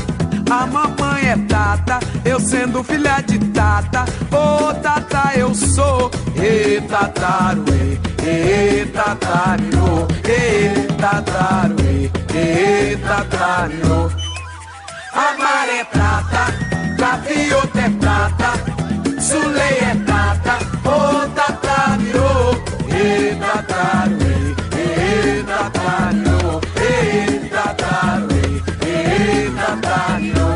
a mamãe é tata, eu sendo filha de tata, ô tata eu sou, e tataruê, e tatarirô, e tataruê, e tatarirô. A maré é prata, gaviota é prata, Sulei é tata, ô tatarirô, e tataruê, e tatarirô, e tataruê, e tatarirô.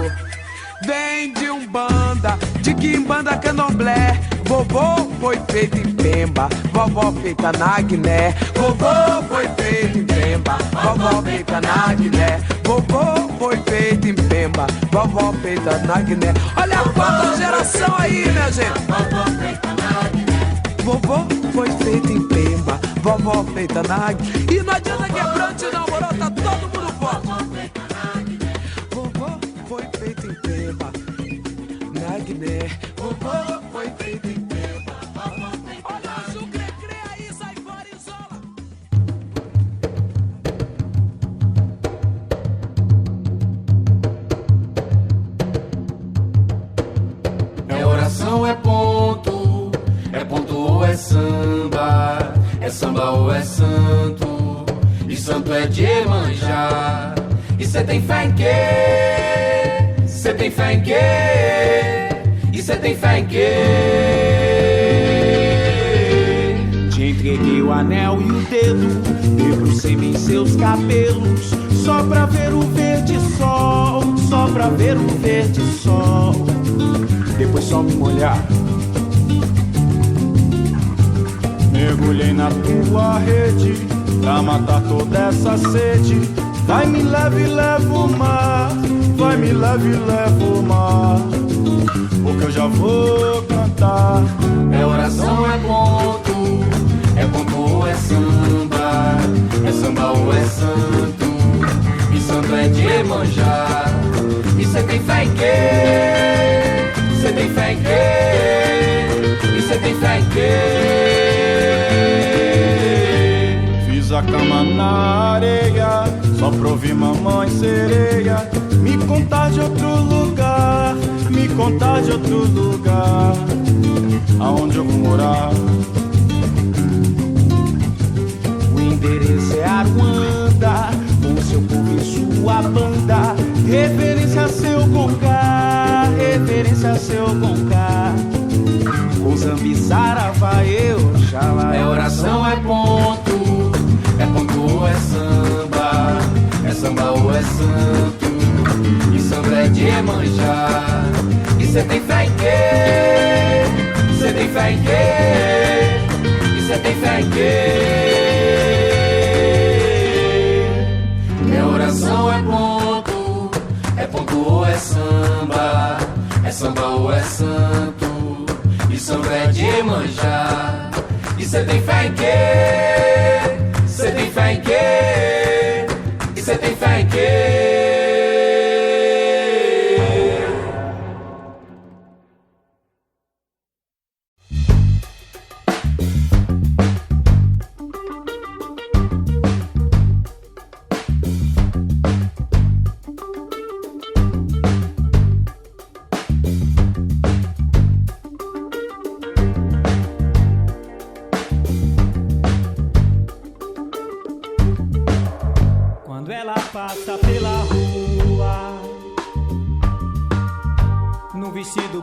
Vem de Umbanda, de Quimbanda, Candomblé. Vovô foi feito em Pemba, vovó feita na Guiné. Vovô foi feito em Pemba, vovó feita na Guiné. Vovô foi feito em Pemba, vovó feita na Guiné. Olha quanta geração aí, minha gente. Vovô foi feito em Pemba, vovó feita na Guiné. E não adianta quebrante não, moro, tá todo mundo forte. Vovô foi feito em Pemba, na Guiné. Vovô foi feito em Pemba. Olha o cre-cre aí, sai fora e isola. É oração, é ponto ou é samba ou é santo, e santo é de Iemanjá. E cê tem fé em quê? Cê tem fé em quê? E cê tem fé em quê? Te entreguei o anel e o dedo, debrucei-me em seus cabelos, só pra ver o verde sol, só pra ver o verde sol. Depois só me molhar. Mergulhei na tua rede pra matar toda essa sede. Vai, me leve, leva o mar. Vai, me leve, leva o mar. Porque eu já vou cantar. É oração, é ponto ou é samba ou é santo, e santo é de Iemanjá. E cê tem fé em quê? Cê tem fé em quê? E cê tem fé em quê? Fiz a cama na areia, só pra ouvir mamãe sereia me contar de outro lugar, me contar de outro lugar, aonde eu vou morar. O endereço é Aruanda, com seu povo e sua banda. Reverência a seu Gongá, reverência a seu Gongá. Com Zambi, Saravá, Oxalá. É oração, é ponto ou é samba ou é santo, e samba é de Iemanjá. E cê tem fé em quê? Cê tem fé em quê? E cê tem fé em quê? É oração, é ponto ou é samba ou é santo, e samba é de Iemanjá. E cê tem fé em quê? Cê tem fé em quê? E cê tem fé em quê?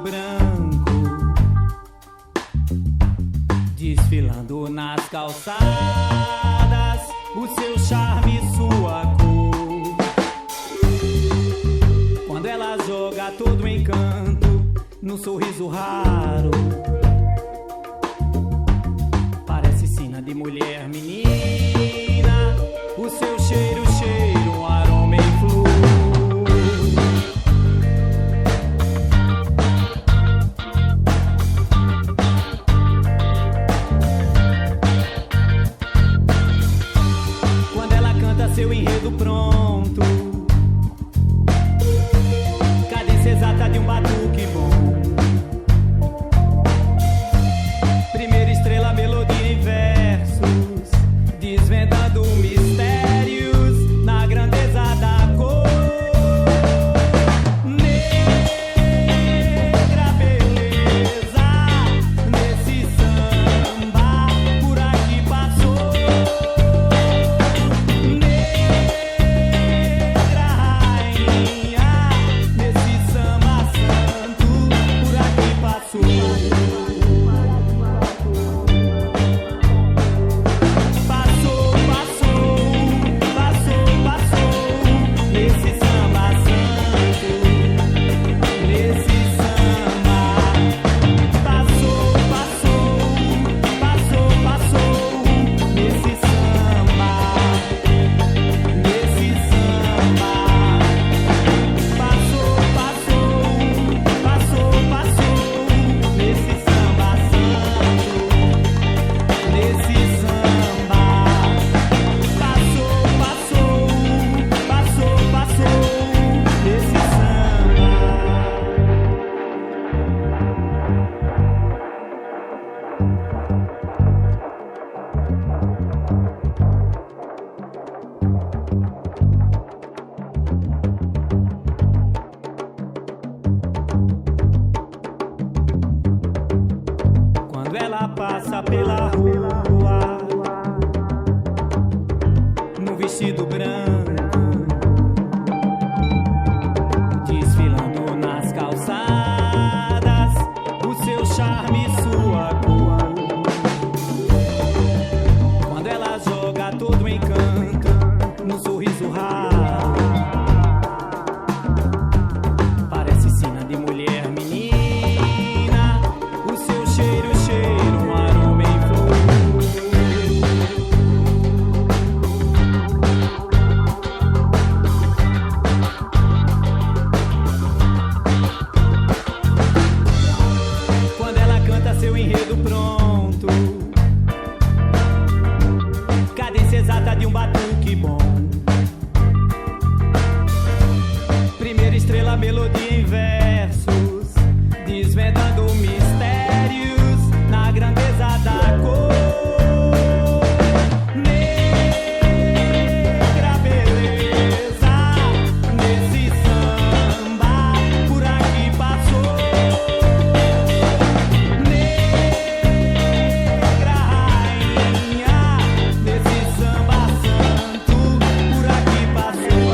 branco, desfilando nas calçadas, o seu charme e sua cor. Quando ela joga todo o encanto num sorriso raro, parece sina de mulher menina, o seu cheiro, um aroma em flor. Quando ela canta seu enredo pronto, cadência exata de um batuque bom. Primeira estrela, melodia em versos, desvendando mistérios na grandeza da cor. Negra beleza, nesse samba por aqui passou. Negra rainha, nesse samba santo por aqui passou. Quando ela passa pela rua, no vestido branco, desfilando nas calçadas, o seu charme e sua cor. Quando ela joga todo o encanto no sorriso raro, parece sina de mulher menina, o seu cheiro, um aroma em flor. Quando ela canta seu enredo pronto, cadência exata de um batuque bom. Primeira estrela, melodia em versos, desvendando mistérios na grandeza da cor. Negra beleza, nesse samba por aqui passou. Negra rainha, nesse samba santo por aqui passou.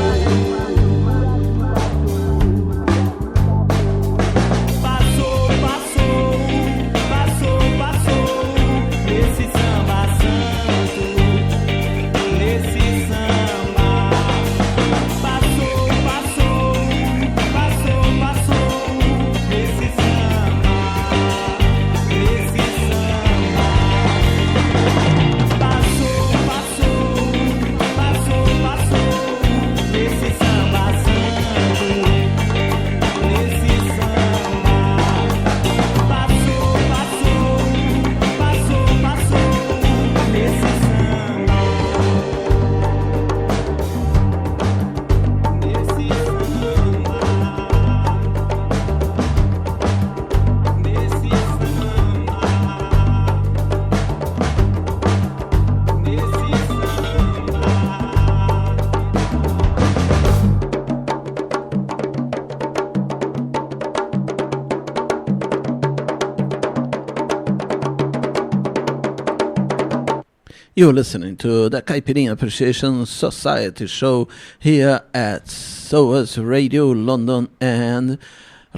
You're listening to the Caipirinha Appreciation Society show here at SOAS Radio London and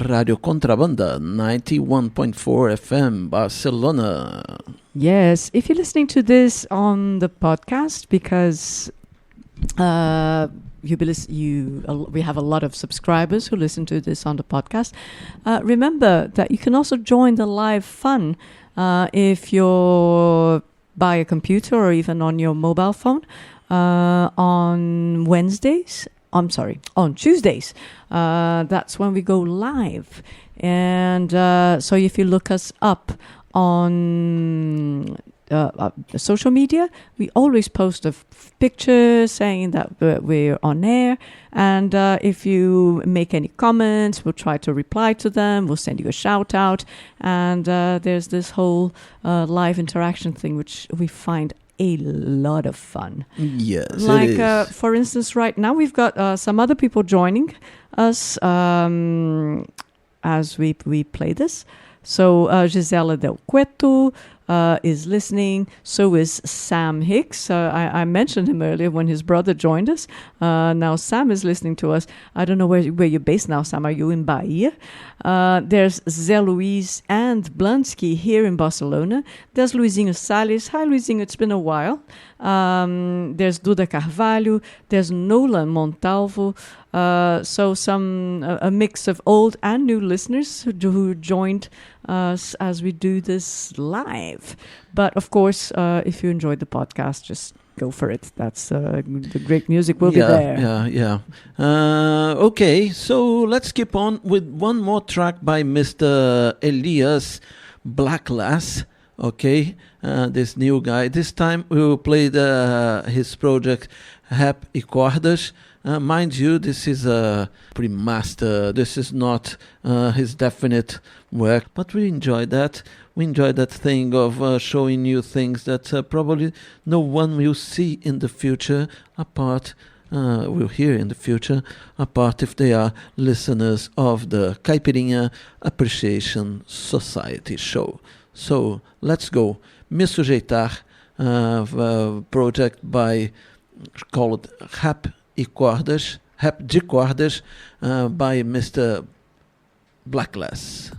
Radio Contrabanda 91.4 FM Barcelona. Yes, if you're listening to this on the podcast, because we have a lot of subscribers who listen to this on the podcast, remember that you can also join the live fun if you're by a computer or even on your mobile phone on Tuesdays. That's when we go live. And so if you look us up on social media, we always post a picture saying that we're on air. And if you make any comments, we'll try to reply to them. We'll send you a shout out. And there's this whole live interaction thing, which we find a lot of fun. Yes, like it is. For instance, right now we've got some other people joining us as we play this. So Gisela Del Cueto is listening. So is Sam Hicks. I mentioned him earlier when his brother joined us. Now Sam is listening to us. I don't know where you're based now, Sam. Are you in Bahia? There's Zé Luiz and Blansky here in Barcelona. There's Luizinho Salles. Hi, Luizinho. It's been a while. There's Duda Carvalho. There's Nolan Montalvo. So a mix of old and new listeners who joined us as we do this live. But of course, if you enjoyed the podcast, just go for it. That's the great music will be there. Yeah. Okay, so let's keep on with one more track by Mr. Elias Blacklass. Okay, this new guy. This time we will play his project Rap e Cordas. Mind you, this is a pre-master. This is not his definite work, but we enjoy that. We enjoy that thing of showing you things that probably no one will see in the future, will hear in the future, apart if they are listeners of the Caipirinha Appreciation Society show. So let's go. Me Sujeitar, project called Rap de Cordas, by Mr. Blacklass.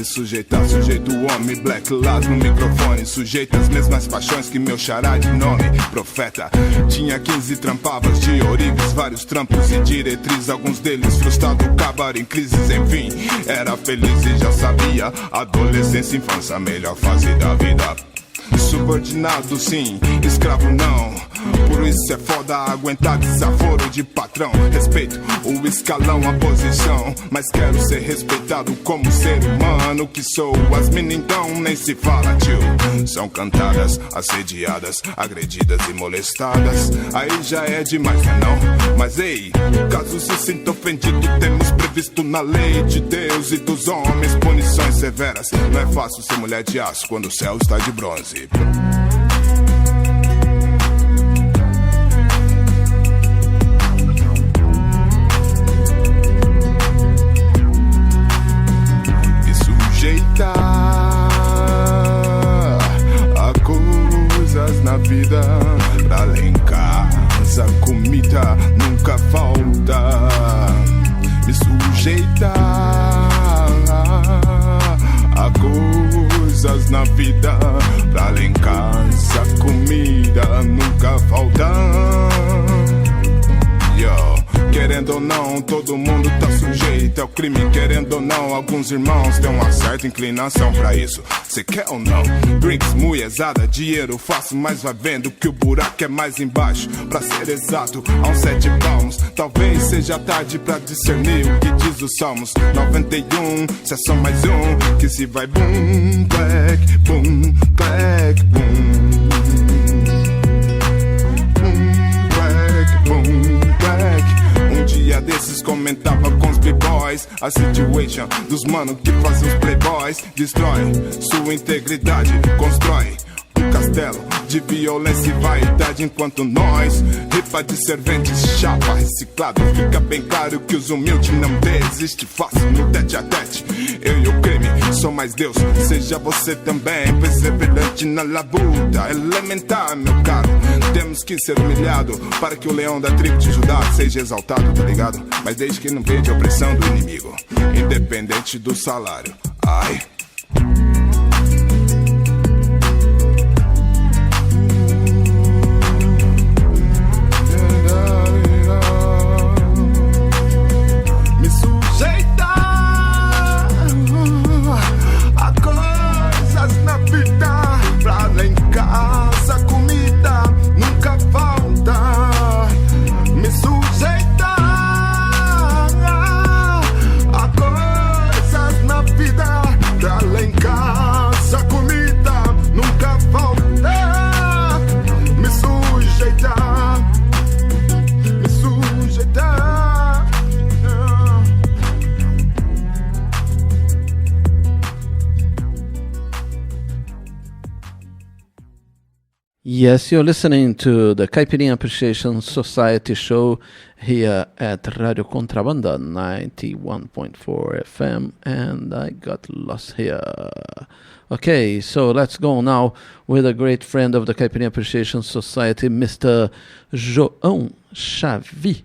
Sujeitar, sujeito o homem, Black Lass no microfone. Sujeito às mesmas paixões que meu xará de nome, profeta. Tinha 15 trampavas de ourives, vários trampos e diretrizes. Alguns deles frustrados, acabaram em crises. Enfim, era feliz e já sabia. Adolescência, infância, a melhor fase da vida. Subordinado sim, escravo não. Por isso é foda aguentar desaforo de patrão. Respeito o escalão, a posição, mas quero ser respeitado como ser humano que sou. As minas então nem se fala, tio. São cantadas, assediadas, agredidas e molestadas. Aí já é demais, não? Mas ei, caso se sinta ofendido, temos previsto na lei de Deus e dos homens punições severas. Não é fácil ser mulher de aço quando o céu está de bronze. Sujeitar a coisas na vida. Pra lá em casa comida nunca falta. Me sujeitar a coisas na vida. Pra lá em casa comida nunca falta. Querendo ou não, todo mundo tá sujeito ao crime. Querendo ou não, alguns irmãos têm uma certa inclinação pra isso. Cê quer ou não? Drinks, mulherzada, dinheiro fácil, mas vai vendo que o buraco é mais embaixo. Pra ser exato, há uns 7 palmos. Talvez seja tarde pra discernir o que diz os salmos. 91, cê é só mais um que se vai boom, black, boom, black, boom. Boom, black, boom, black. Um dia desses comentava com os b-boys. a situation dos mano que fazem os playboys. Destrói sua integridade, constrói um castelo de violência e vaidade, enquanto nós, ripa de serventes, chapa reciclado. Fica bem claro que os humildes não desistem fácil no tete a tete. Eu e o crime, sou mais Deus, seja você também perseverante na labuta. Elementar, meu caro, temos que ser humilhado para que o leão da tribo de Judá seja exaltado, tá ligado? Mas desde que não veja a opressão do inimigo, independente do salário. Ai. Yes, you're listening to the Caipirinha Appreciation Society show here at Radio Contrabanda 91.4 FM, and I got lost here. Okay, so let's go now with a great friend of the Caipirinha Appreciation Society, Mr. João Xavi.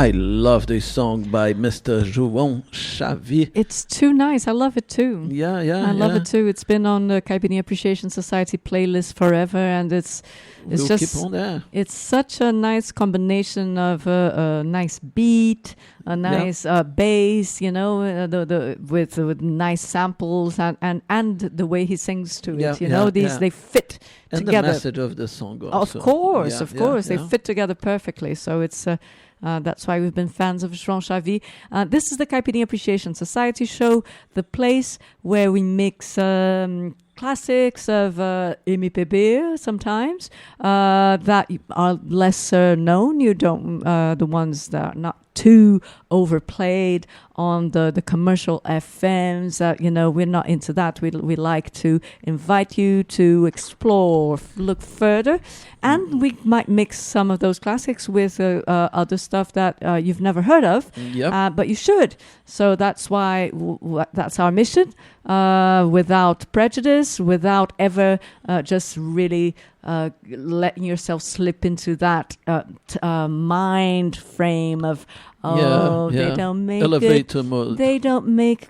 I love this song by Mr. João Xavi. It's too nice. I love it too. Yeah. I love it too. It's been on the Caipirinha Appreciation Society playlist forever, and it's We'll just keep on there. It's such a nice combination of a nice beat, a nice bass, you know, with nice samples and the way he sings to it. You know, they fit and together. And the message of the song also. Of course, they fit together perfectly. So it's that's why we've been fans of João Xavi. This is the Caipirinha Appreciation Society show, the place where we mix classics of MPB sometimes that are lesser known. You don't the ones that are not too overplayed on the commercial FMs. You know, we're not into that. We like to invite you to explore, look further, and we might mix some of those classics with other stuff that you've never heard of, but you should. So that's why that's our mission, without prejudice, without ever just really letting yourself slip into that mind frame of they don't make elevator mode. They don't make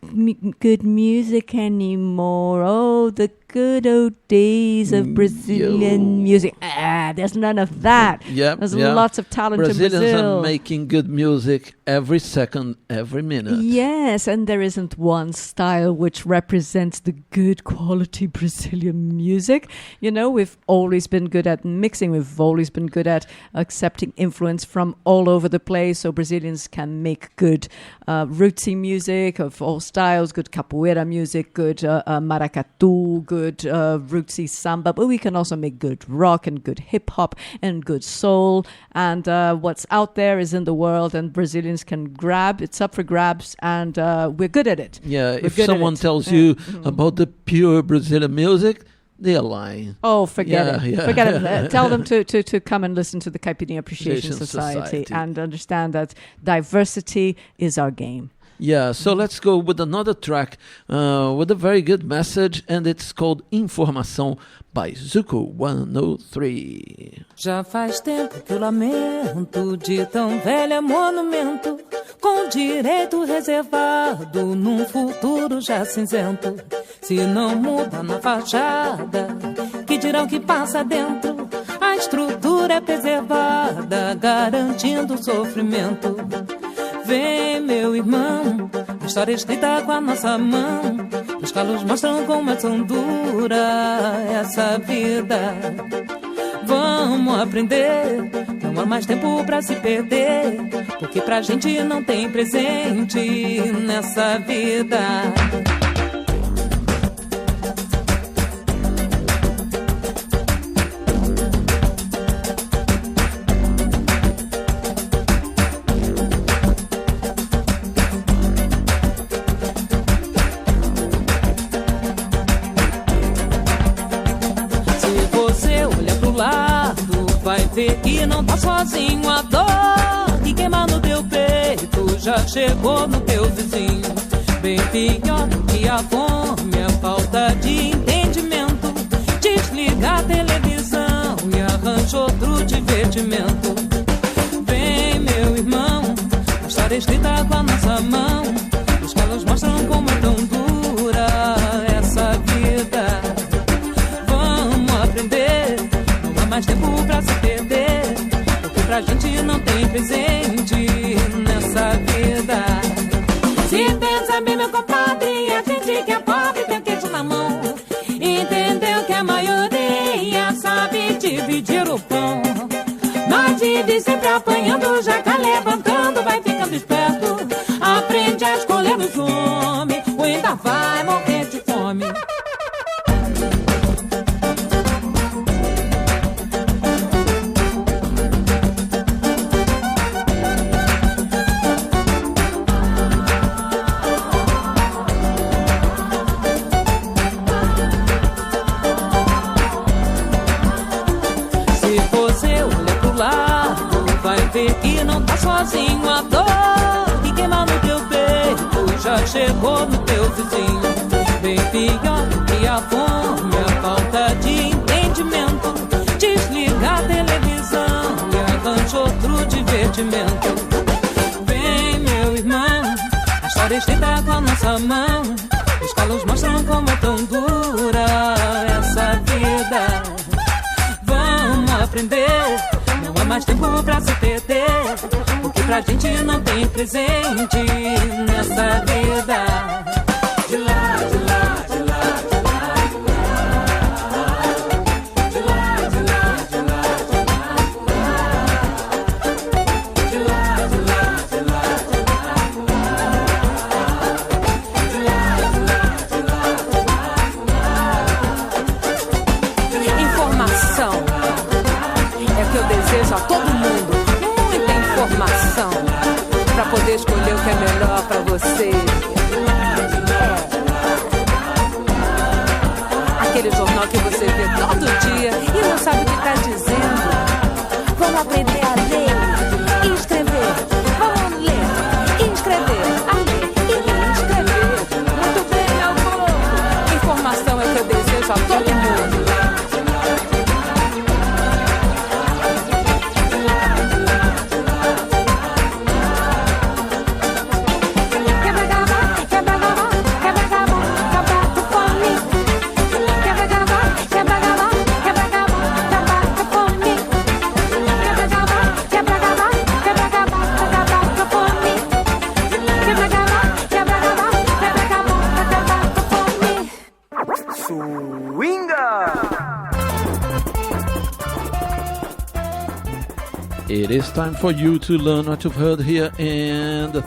good music anymore. Oh, the good old days of Brazilian music. There's none of that. There's lots of talent Brazilians in Brazil. Are making good music every second, every minute. Yes, and there isn't one style which represents the good quality Brazilian music. You know, we've always been good at mixing. We've always been good at accepting influence from all over the place, so Brazilians can make good rootsy music of all styles, good capoeira music, good maracatu, good rootsy samba, but we can also make good rock and good hip-hop and good soul, and what's out there is in the world, and Brazilians can grab. It's up for grabs, and we're good at it. If someone tells you about the pure Brazilian music, they are lying. Oh, forget it. Forget it. Tell them to come and listen to the Caipirinha Appreciation Society and understand that diversity is our game. Yeah, so let's go with another track with a very good message, and it's called Informação by Zuko 103. Já faz tempo que eu lamento de tão velho monumento, com direito reservado num futuro já cinzento. Se não muda na fachada, que dirão que passa dentro? A estrutura é preservada, garantindo o sofrimento. Vem, meu irmão, a história escrita com a nossa mão. Os calos mostram como é tão dura essa vida. Vamos aprender, não há mais tempo pra se perder, porque pra gente não tem presente nessa vida. Vai ver que não tá sozinho, a dor que queima no teu peito já chegou no teu vizinho. Bem pior do que a fome, a falta de entendimento. Desliga a televisão e arranja outro divertimento. Vem, meu irmão, a história escrita com a nossa mão. Os calos mostram como é tão dura essa vida. Vamos aprender, não há mais tempo pra se perder, porque pra gente não tem presente nessa vida. Se pensa bem, meu compadre, a gente que é pobre tem o queijo na mão. Entendeu que a maioria sabe dividir o pão. Nós vive sempre apanhando, já tá levantando, vai ficando esperto. Aprende a escolher os homens, ou ainda vai morrer de fome. Que não tá sozinho, a dor que queima no teu peito já chegou no teu vizinho. Bem pior do que a fome, a falta de entendimento. Desliga a televisão e arranja outro divertimento. nossa mão. Os calos mostram como é tão dura essa vida. Vamos aprender, não há mais tempo pra se perder, porque pra gente não tem presente nessa vida. De lá, de lá, de lá. A todo mundo muita informação pra poder escolher o que é melhor pra você. Aquele jornal que você vê todo dia e não sabe o que tá dizendo. Vamos aprender a ler e escrever. Vamos ler e escrever. A ler e escrever. Muito bem, meu povo. Informação é o que eu desejo a todo mundo. It is time for you to learn what you've heard here in the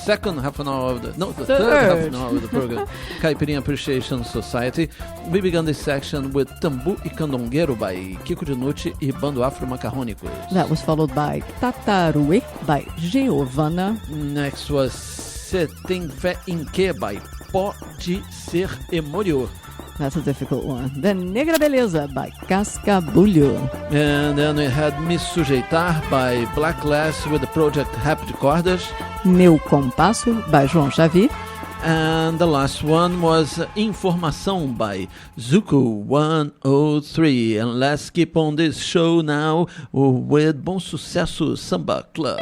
second half an hour of the third half an hour of the program, Caipirinha Appreciation Society. We began this section with Tambu e Candongueiro by Kiko Dinucci e Bando Afro Macarrônicos. That was followed by Tataruê by Giovanna. Next was Cê Tem Fé em Quê by Pode Ser Emoriô. That's a difficult one. Then Negra Beleza by Cascabulho. And then we had Me Sujeitar by Black Lass with the project Rapid Cordas. Meu Compasso by João Xavi. And the last one was Informação by Zuko 103. And let's keep on this show now with Bom Sucesso Samba Club.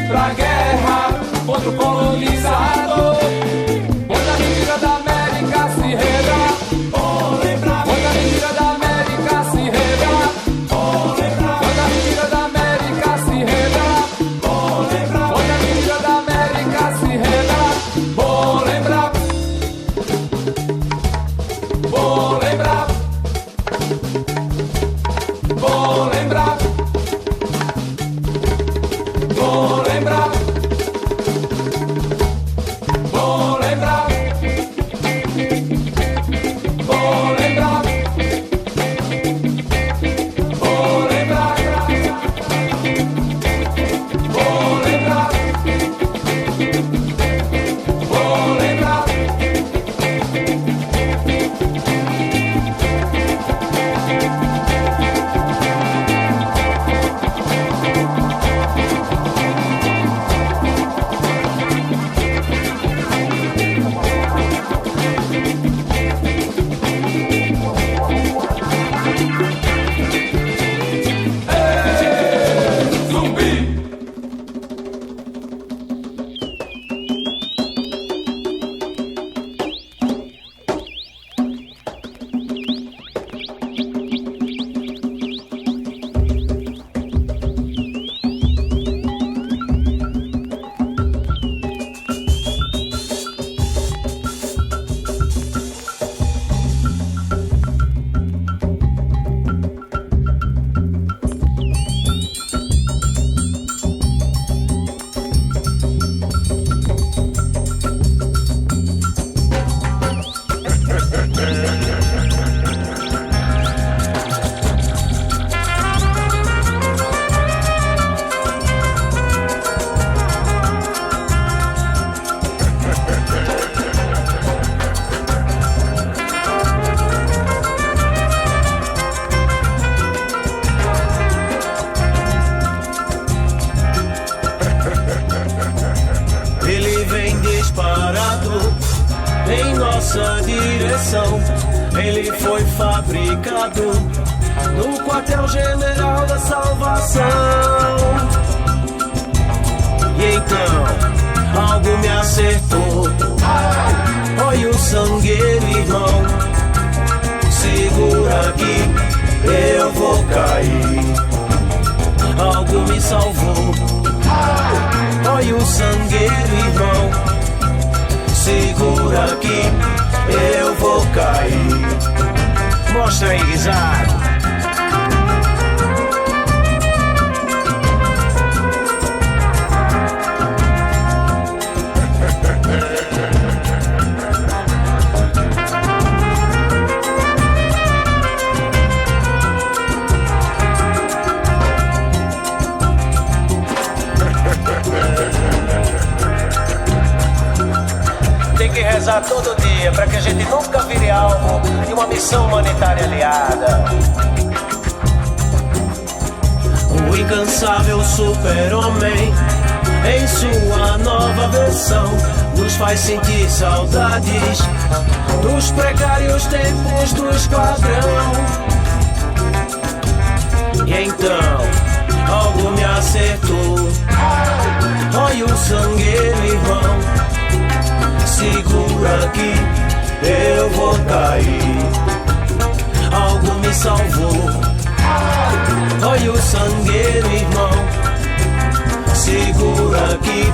Pra guerra contra o colonizador. Quando a mentira da Ele foi fabricado no quartel-general da salvação. E então, algo me acertou. Oi, o sangueiro, irmão. Segura aqui, eu vou cair. Algo me salvou. Oi, o sangueiro, irmão. Segura aqui, eu vou cair. Mostra aí, guisado. Tem que rezar todo dia para que a gente nunca vire alvo de uma missão humanitária aliada. O incansável super-homem, em sua nova versão, nos faz sentir saudades dos precários tempos do esquadrão. E então, algo me acertou. Oi, o sangueiro, irmão. Segura aqui, eu vou cair. Algo me salvou. Oi, o sangueiro, irmão. Segura aqui,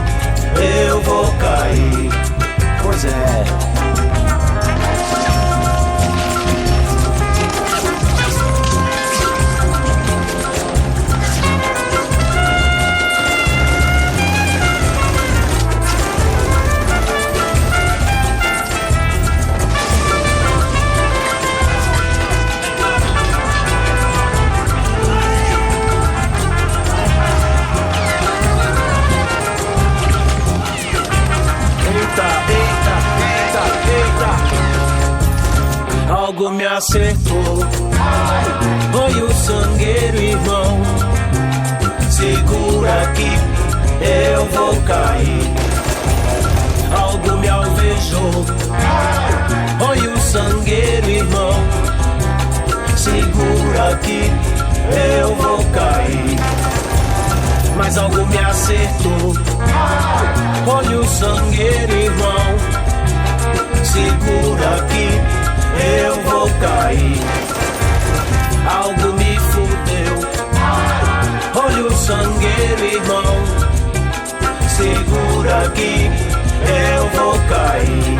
eu vou cair. Pois é. Algo me acertou. Oi, o sangueiro, irmão. Segura aqui, eu vou cair. Algo me alvejou. Oi, o sangueiro, irmão. Segura aqui, eu vou cair. Mas algo me acertou. Olha o sangueiro, irmão. Segura aqui, eu vou cair. Algo me fudeu. Olha o sangueiro, irmão. Segura aqui, eu vou cair.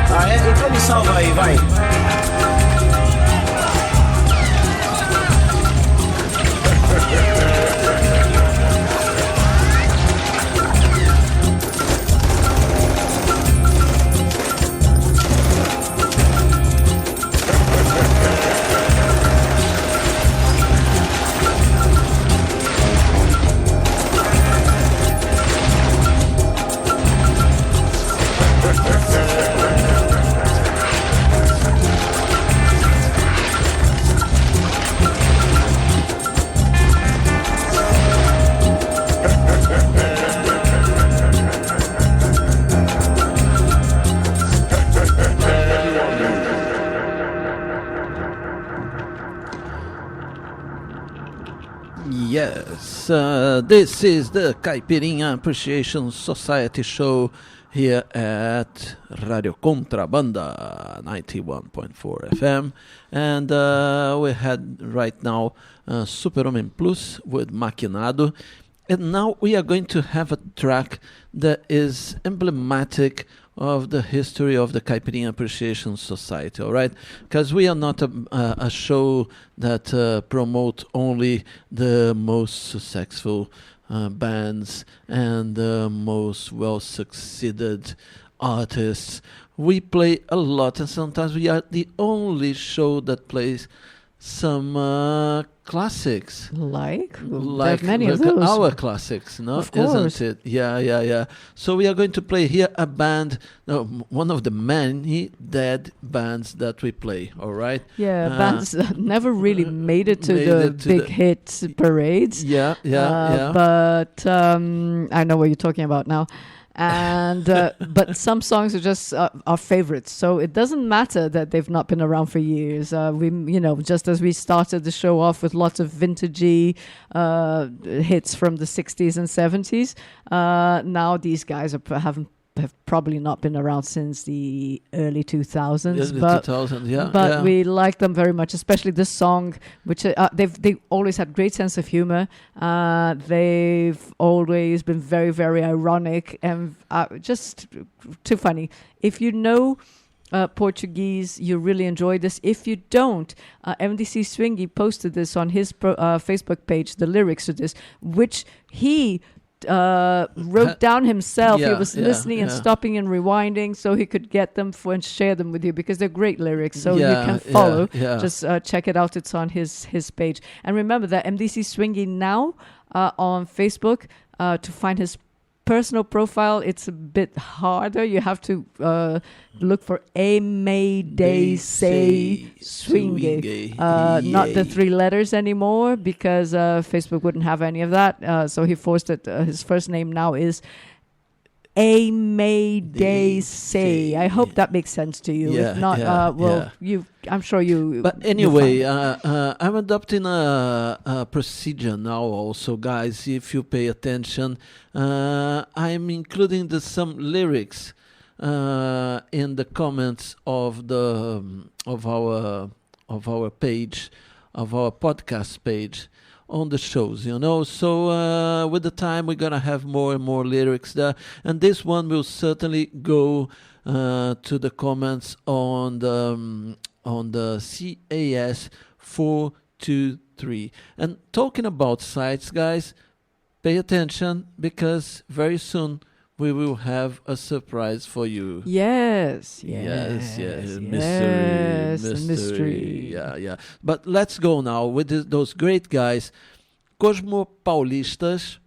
Ah, é? Então me salva aí, vai. Yes, this is the Caipirinha Appreciation Society show here at Radio Contrabanda 91.4 FM, and we had right now Super-Homem Plus with Maquinado, and now we are going to have a track that is emblematic of the history of the Caipirinha Appreciation Society, all right? Because we are not a show that promote only the most successful bands and the most well-succeeded artists. We play a lot, and sometimes we are the only show that plays some classics. Like many of those. Our classics, no? Of course. Isn't it? Yeah. So we are going to play here a band, one of the many dead bands that we play, all right? Yeah, bands that never really made it to the big hit parades. Yeah. But I know what you're talking about now. And but some songs are just our favorites. So it doesn't matter that they've not been around for years. Just as we started the show off with lots of vintagey hits from the 60s and 70s, now these guys have probably not been around since the early 2000s. But we like them very much, especially this song, which they've always had great sense of humor. They've always been very, very ironic and just too funny. If you know Portuguese, you really enjoy this. If you don't, MDC Swingy posted this on his Facebook page, the lyrics to this, which he wrote down himself. He was listening and stopping and rewinding so he could get them and share them with you, because they're great lyrics, so you can follow. Just check it out. It's on his page. And remember that MDC Swingy now on Facebook, to find his personal profile, it's a bit harder. You have to look for A Mayday Say Swingy, not the 3 letters anymore, because Facebook wouldn't have any of that. So he forced it. His first name now is A Mayday Say. I hope that makes sense to you. If not, I'm sure you. But anyway, I'm adopting a procedure now also, guys. If you pay attention, I'm including some lyrics in the comments of our page, of our podcast page on the shows, So with the time, we're gonna have more and more lyrics there, and this one will certainly go to the comments on the CAS 423. And talking about sites, guys, pay attention, because very soon we will have a surprise for you. Yes. Mystery. Yeah. But let's go now with those great guys, Cosmopaulistas,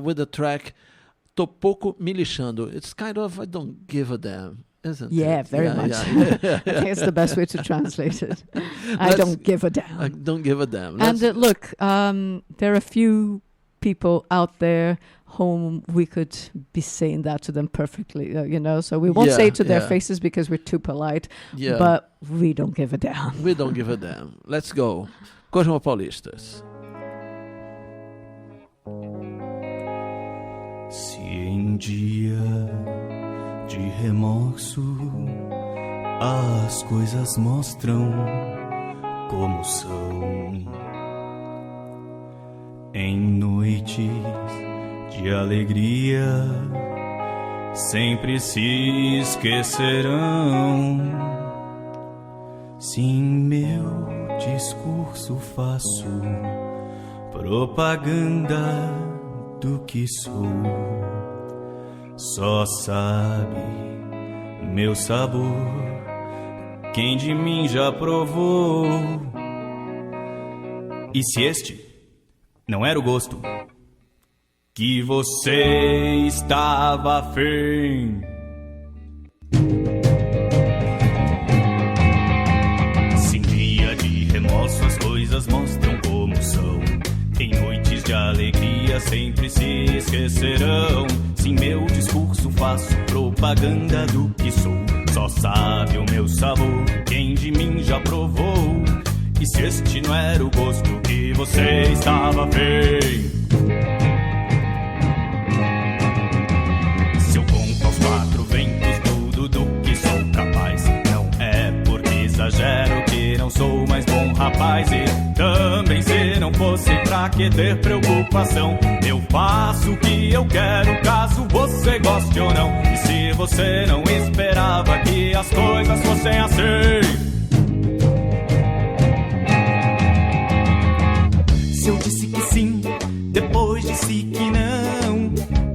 with the track Tô Pouco Me Lixando. It's kind of I don't give a damn, isn't it? Yeah, very much. I think it's the best way to translate it. I don't give a damn. I don't give a damn. And look, there are a few people out there whom we could be saying that to them perfectly, so we won't say it to their faces because we're too polite, but we don't give a damn. We don't give a damn. Let's go. Cosmopaulistas. Se em dia de remorso as coisas mostram como são, em noites de alegria sempre se esquecerão. Sim, meu discurso faço propaganda do que sou. Só sabe meu sabor quem de mim já provou. E se este não era o gosto que você estava afim? Se em dia de remorso as coisas mostram como são, em noites de alegria sempre se esquecerão. Sim, meu discurso faço propaganda do que sou. Só sabe o meu sabor quem de mim já provou. E se este não era o gosto que você estava afim? Se eu conto aos 4 ventos tudo do que sou capaz, não é porque exagero que não sou mais bom rapaz. E também se não fosse pra que ter preocupação, eu faço o que eu quero, caso você goste ou não. E se você não esperava que as coisas fossem assim? Se eu disse que sim, depois disse que não,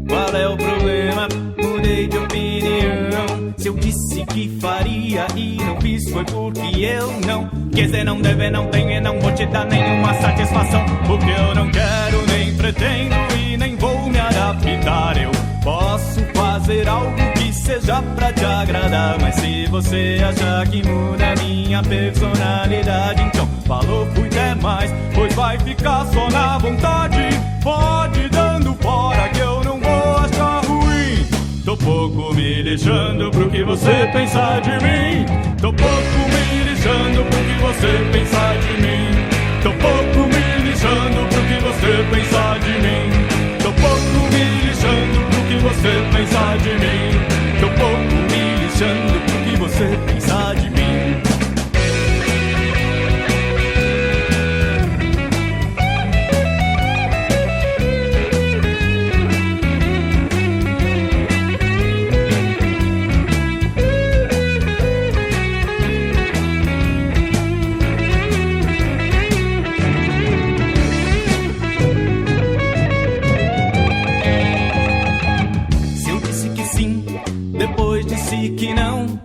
qual é o problema? Mudei de opinião. Se eu disse que faria e não fiz, foi porque eu não quis e não deve, não tenho e não vou te dar nenhuma satisfação. Porque eu não quero, nem pretendo e nem vou me adaptar. Eu posso fazer algo que seja pra te agradar, mas se você achar que muda minha personalidade, então falou, fui demais, pois vai ficar só na vontade. Pode ir dando fora que eu não vou achar ruim. lixando pro que você pensar de mim. Tô pouco me lixando pro que você pensar de mim. Tô pouco me lixando pro que você pensar de mim. Tô pouco me lixando pro que você pensar de mim. Tô pouco me lixando pro que você pensar de mim. Que não.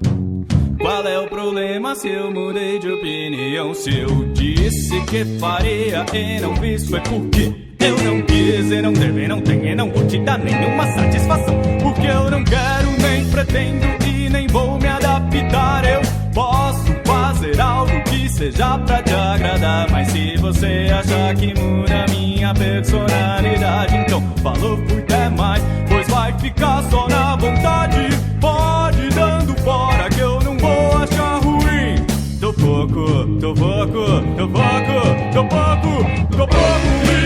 Qual é o problema se eu mudei de opinião? Se eu disse que faria e não fiz, foi porque eu não quis e não teve, não tem e não vou te dar nenhuma satisfação. Porque eu não quero, nem pretendo e nem vou me adaptar. Eu posso fazer algo que seja pra te agradar, mas se você achar que muda minha personalidade, então falou, fui até mais, pois vai ficar só na vontade. Pode dando fora que eu não vou achar ruim. Tô pouco me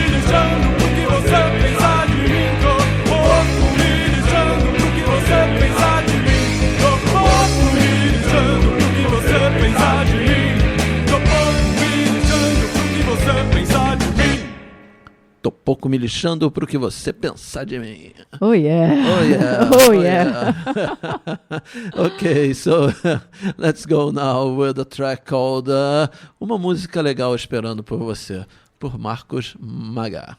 lixando pro que você pensar de mim. Tô pouco me lixando pro que você pensar de mim. Tô pouco me lixando pro que você pensar de mim. Tô pouco me lixando pro que você pensar de mim. Tô pouco me lixando pro que você pensar de mim. Oh yeah. Oh yeah. Oh yeah. Okay, so let's go now with a track called Uma Música Legal Esperando por Você, por Marcos Magá.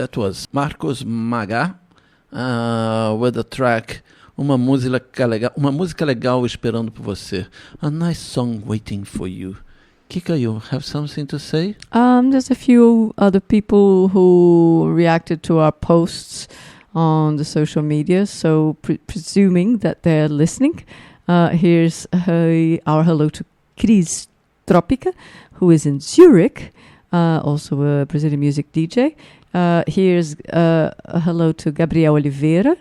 that was Marcos Magá with the track Uma música legal esperando por você. A nice song waiting for you. Kika, you have something to say? There's a few other people who reacted to our posts on the social media, so presuming that they're listening, here's our hello to Cris Tropica, who is in Zurich, also a Brazilian music DJ. Here's a hello to Gabriel Oliveira,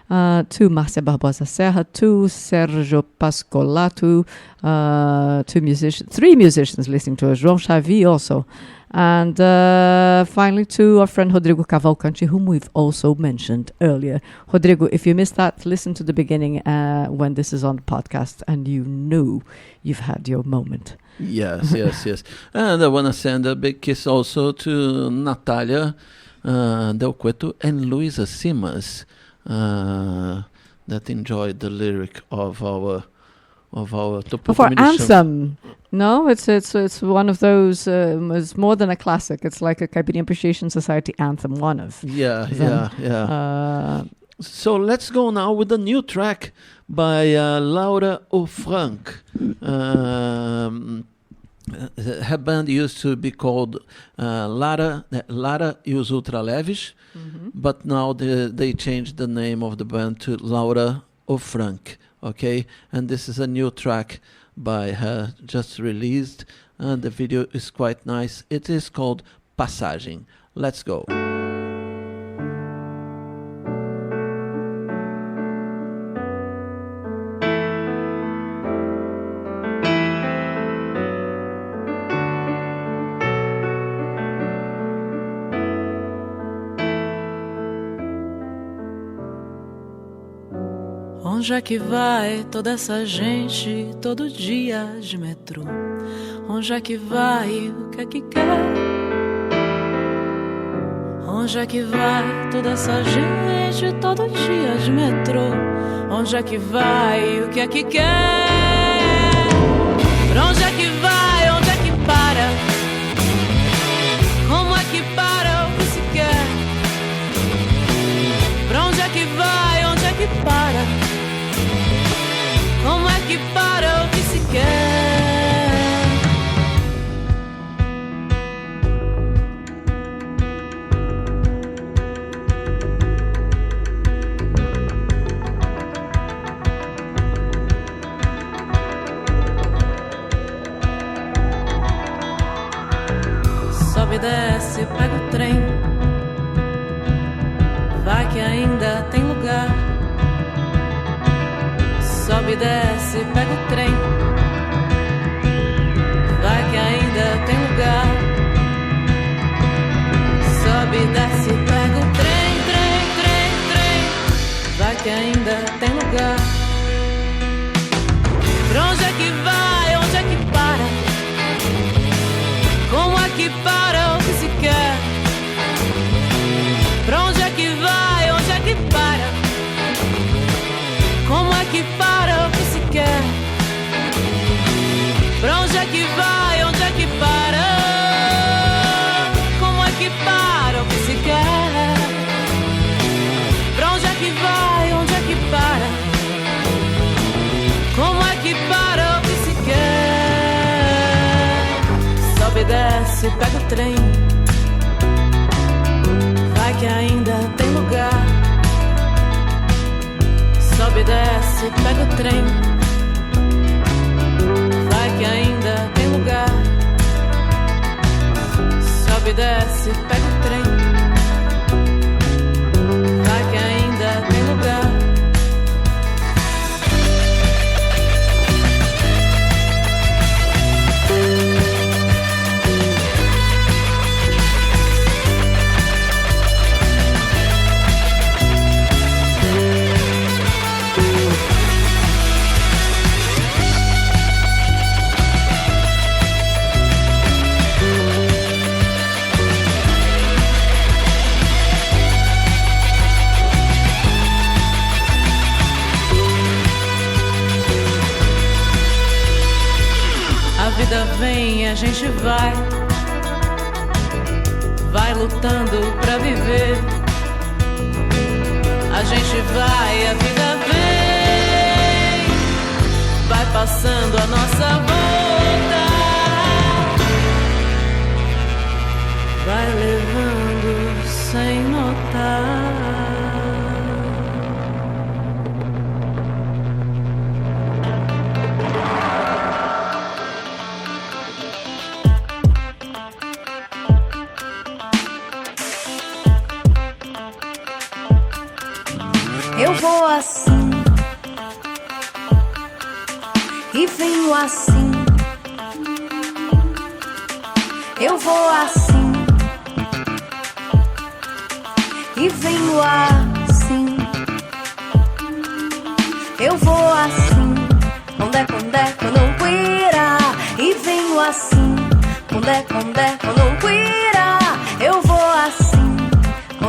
to Márcia Barbosa Serra, to Sergio Pascolato, three musicians listening to us, João Xavi also, and finally to our friend Rodrigo Cavalcanti, whom we've also mentioned earlier. Rodrigo, if you missed that, listen to the beginning when this is on the podcast, and you know you've had your moment. Yes. And I want to send a big kiss also to Natalia Del Cueto and Luisa Simas, that enjoyed the lyric of our anthem. No, it's one of those. It's more than a classic. It's like a Caipirinha Appreciation Society anthem. One of yeah. So let's go now with a new track by Laura Ofranc. Her band used to be called Lara e os Ultraleves, but now they changed the name of the band to Laura Ofranc. Okay, and this is a new track by her, just released, and the video is quite nice. It is called Passagem. Let's go. Onde é que vai toda essa gente todo dia de metrô? Onde é que vai, o que é que quer? Onde é que vai toda essa gente todo dia de metrô? Onde é que vai, o que é que quer? Pra onde é que vai, onde é que para? Como é que para o que se quer? Pra onde é que vai, onde é que para? Como é que para o que se quer? Sobe e desce, pega o trem. Vai que ainda tem lugar. Sobe e desce, pega o trem. Vai que ainda tem lugar. Sobe e desce, pega o trem, trem. Vai que ainda tem lugar. Pra onde é que vai, onde é que para? Como é que para o que se quer? Pra onde é que vai, onde é que para? Como é que para o que se quer? Pra onde é que vai, onde é que para? Como é que para o que se quer? Pra onde é que vai, onde é que para? Como é que para o que se quer? Sobe e desce, pega o trem. Vai que ainda tem lugar. Sobe e desce, pega o trem. Vai que ainda tem lugar. Sobe e desce, pega o trem. Vai que ainda tem lugar. A vida vem, a gente vai. vai lutando pra viver. A gente vai, a vida vem, vai passando a nossa volta, vai levando sem notar. Eu vou assim e venho assim. Eu vou assim e venho assim. Eu vou assim, com não cuira. E venho assim, com não cuira. Eu vou assim, com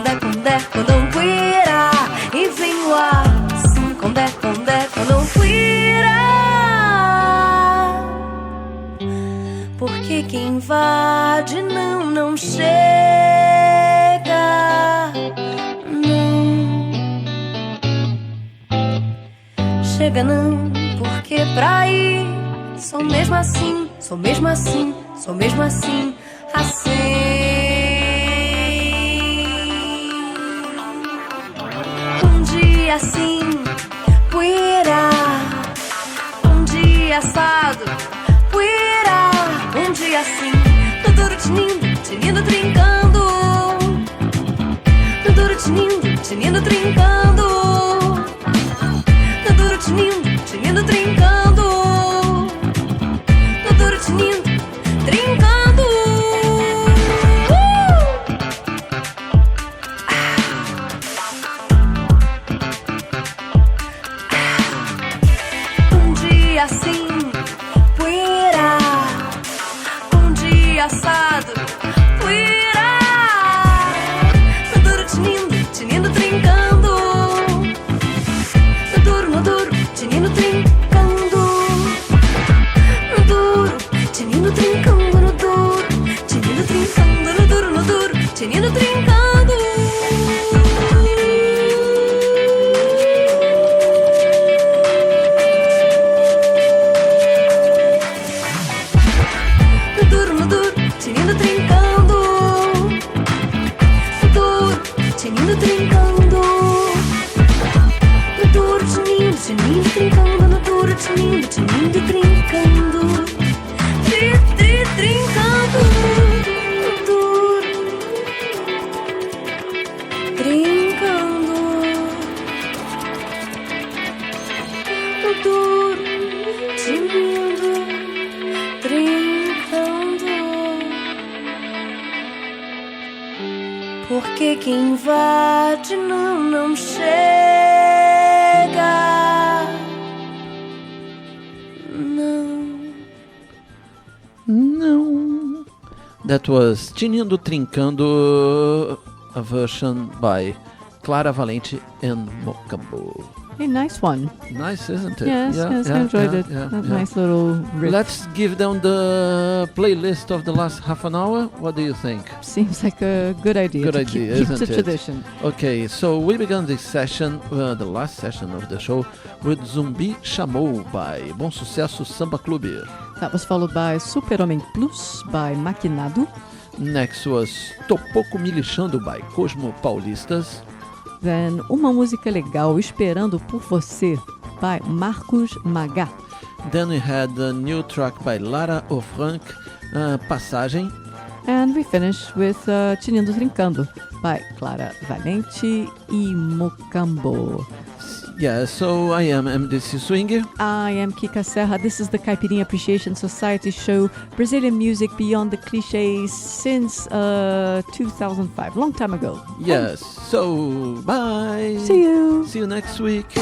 não cuira. E venho assim, com não cuira. Porque quem invade não chega. Não chega não, porque pra ir sou mesmo assim, sou mesmo assim, sou mesmo assim, assim. Assim, poeira. Um dia assado, poeira. Um dia assim, no duro tinindo, trincando. No duro tinindo, trincando. No duro tinindo, trincando. No duro tinindo, trincando. Assim, poeira. Um dia assado, poeira. No duro tinindo, trincando. No duro, tinindo, trincando. No duro, tinindo, trincando. No duro, tinindo, trincando. No duro, tinindo, trincando. Tinindo, trincando. No duro, tinindo, trincando. No duro, tinindo, trincando. Trincando. No duro, trincando. No duro, tinindo, trincando. Porque quem invade não chega. Não. That was Tinindo Trincando, a version by Clara Valente and Mocambo. A nice one. Nice, isn't it? Yes, I enjoyed it. Nice little riff. Let's give them the playlist of the last half an hour. What do you think? Seems like a good idea. Good idea, keep isn't the it? tradition. Okay, so we began this session, the last session of the show, with Zumbi Chamou by Bom Sucesso Samba Clube. That was followed by Super Homem Plus by Maquinado. Next was Tô Pouco Me Lixando by Cosmo Paulistas. Then Uma Música Legal Esperando por Você by Marcos Magá. Then we had a new track by Lara Ofranc, Passagem. And we finish with Tinindo Trincando by Clara Valente e Mocambo. Yeah, so I am MDC Swing. I am Kika Serra. This is the Caipirinha Appreciation Society show. Brazilian music beyond the cliches since 2005. Long time ago. Yes, so bye. See you. See you next week.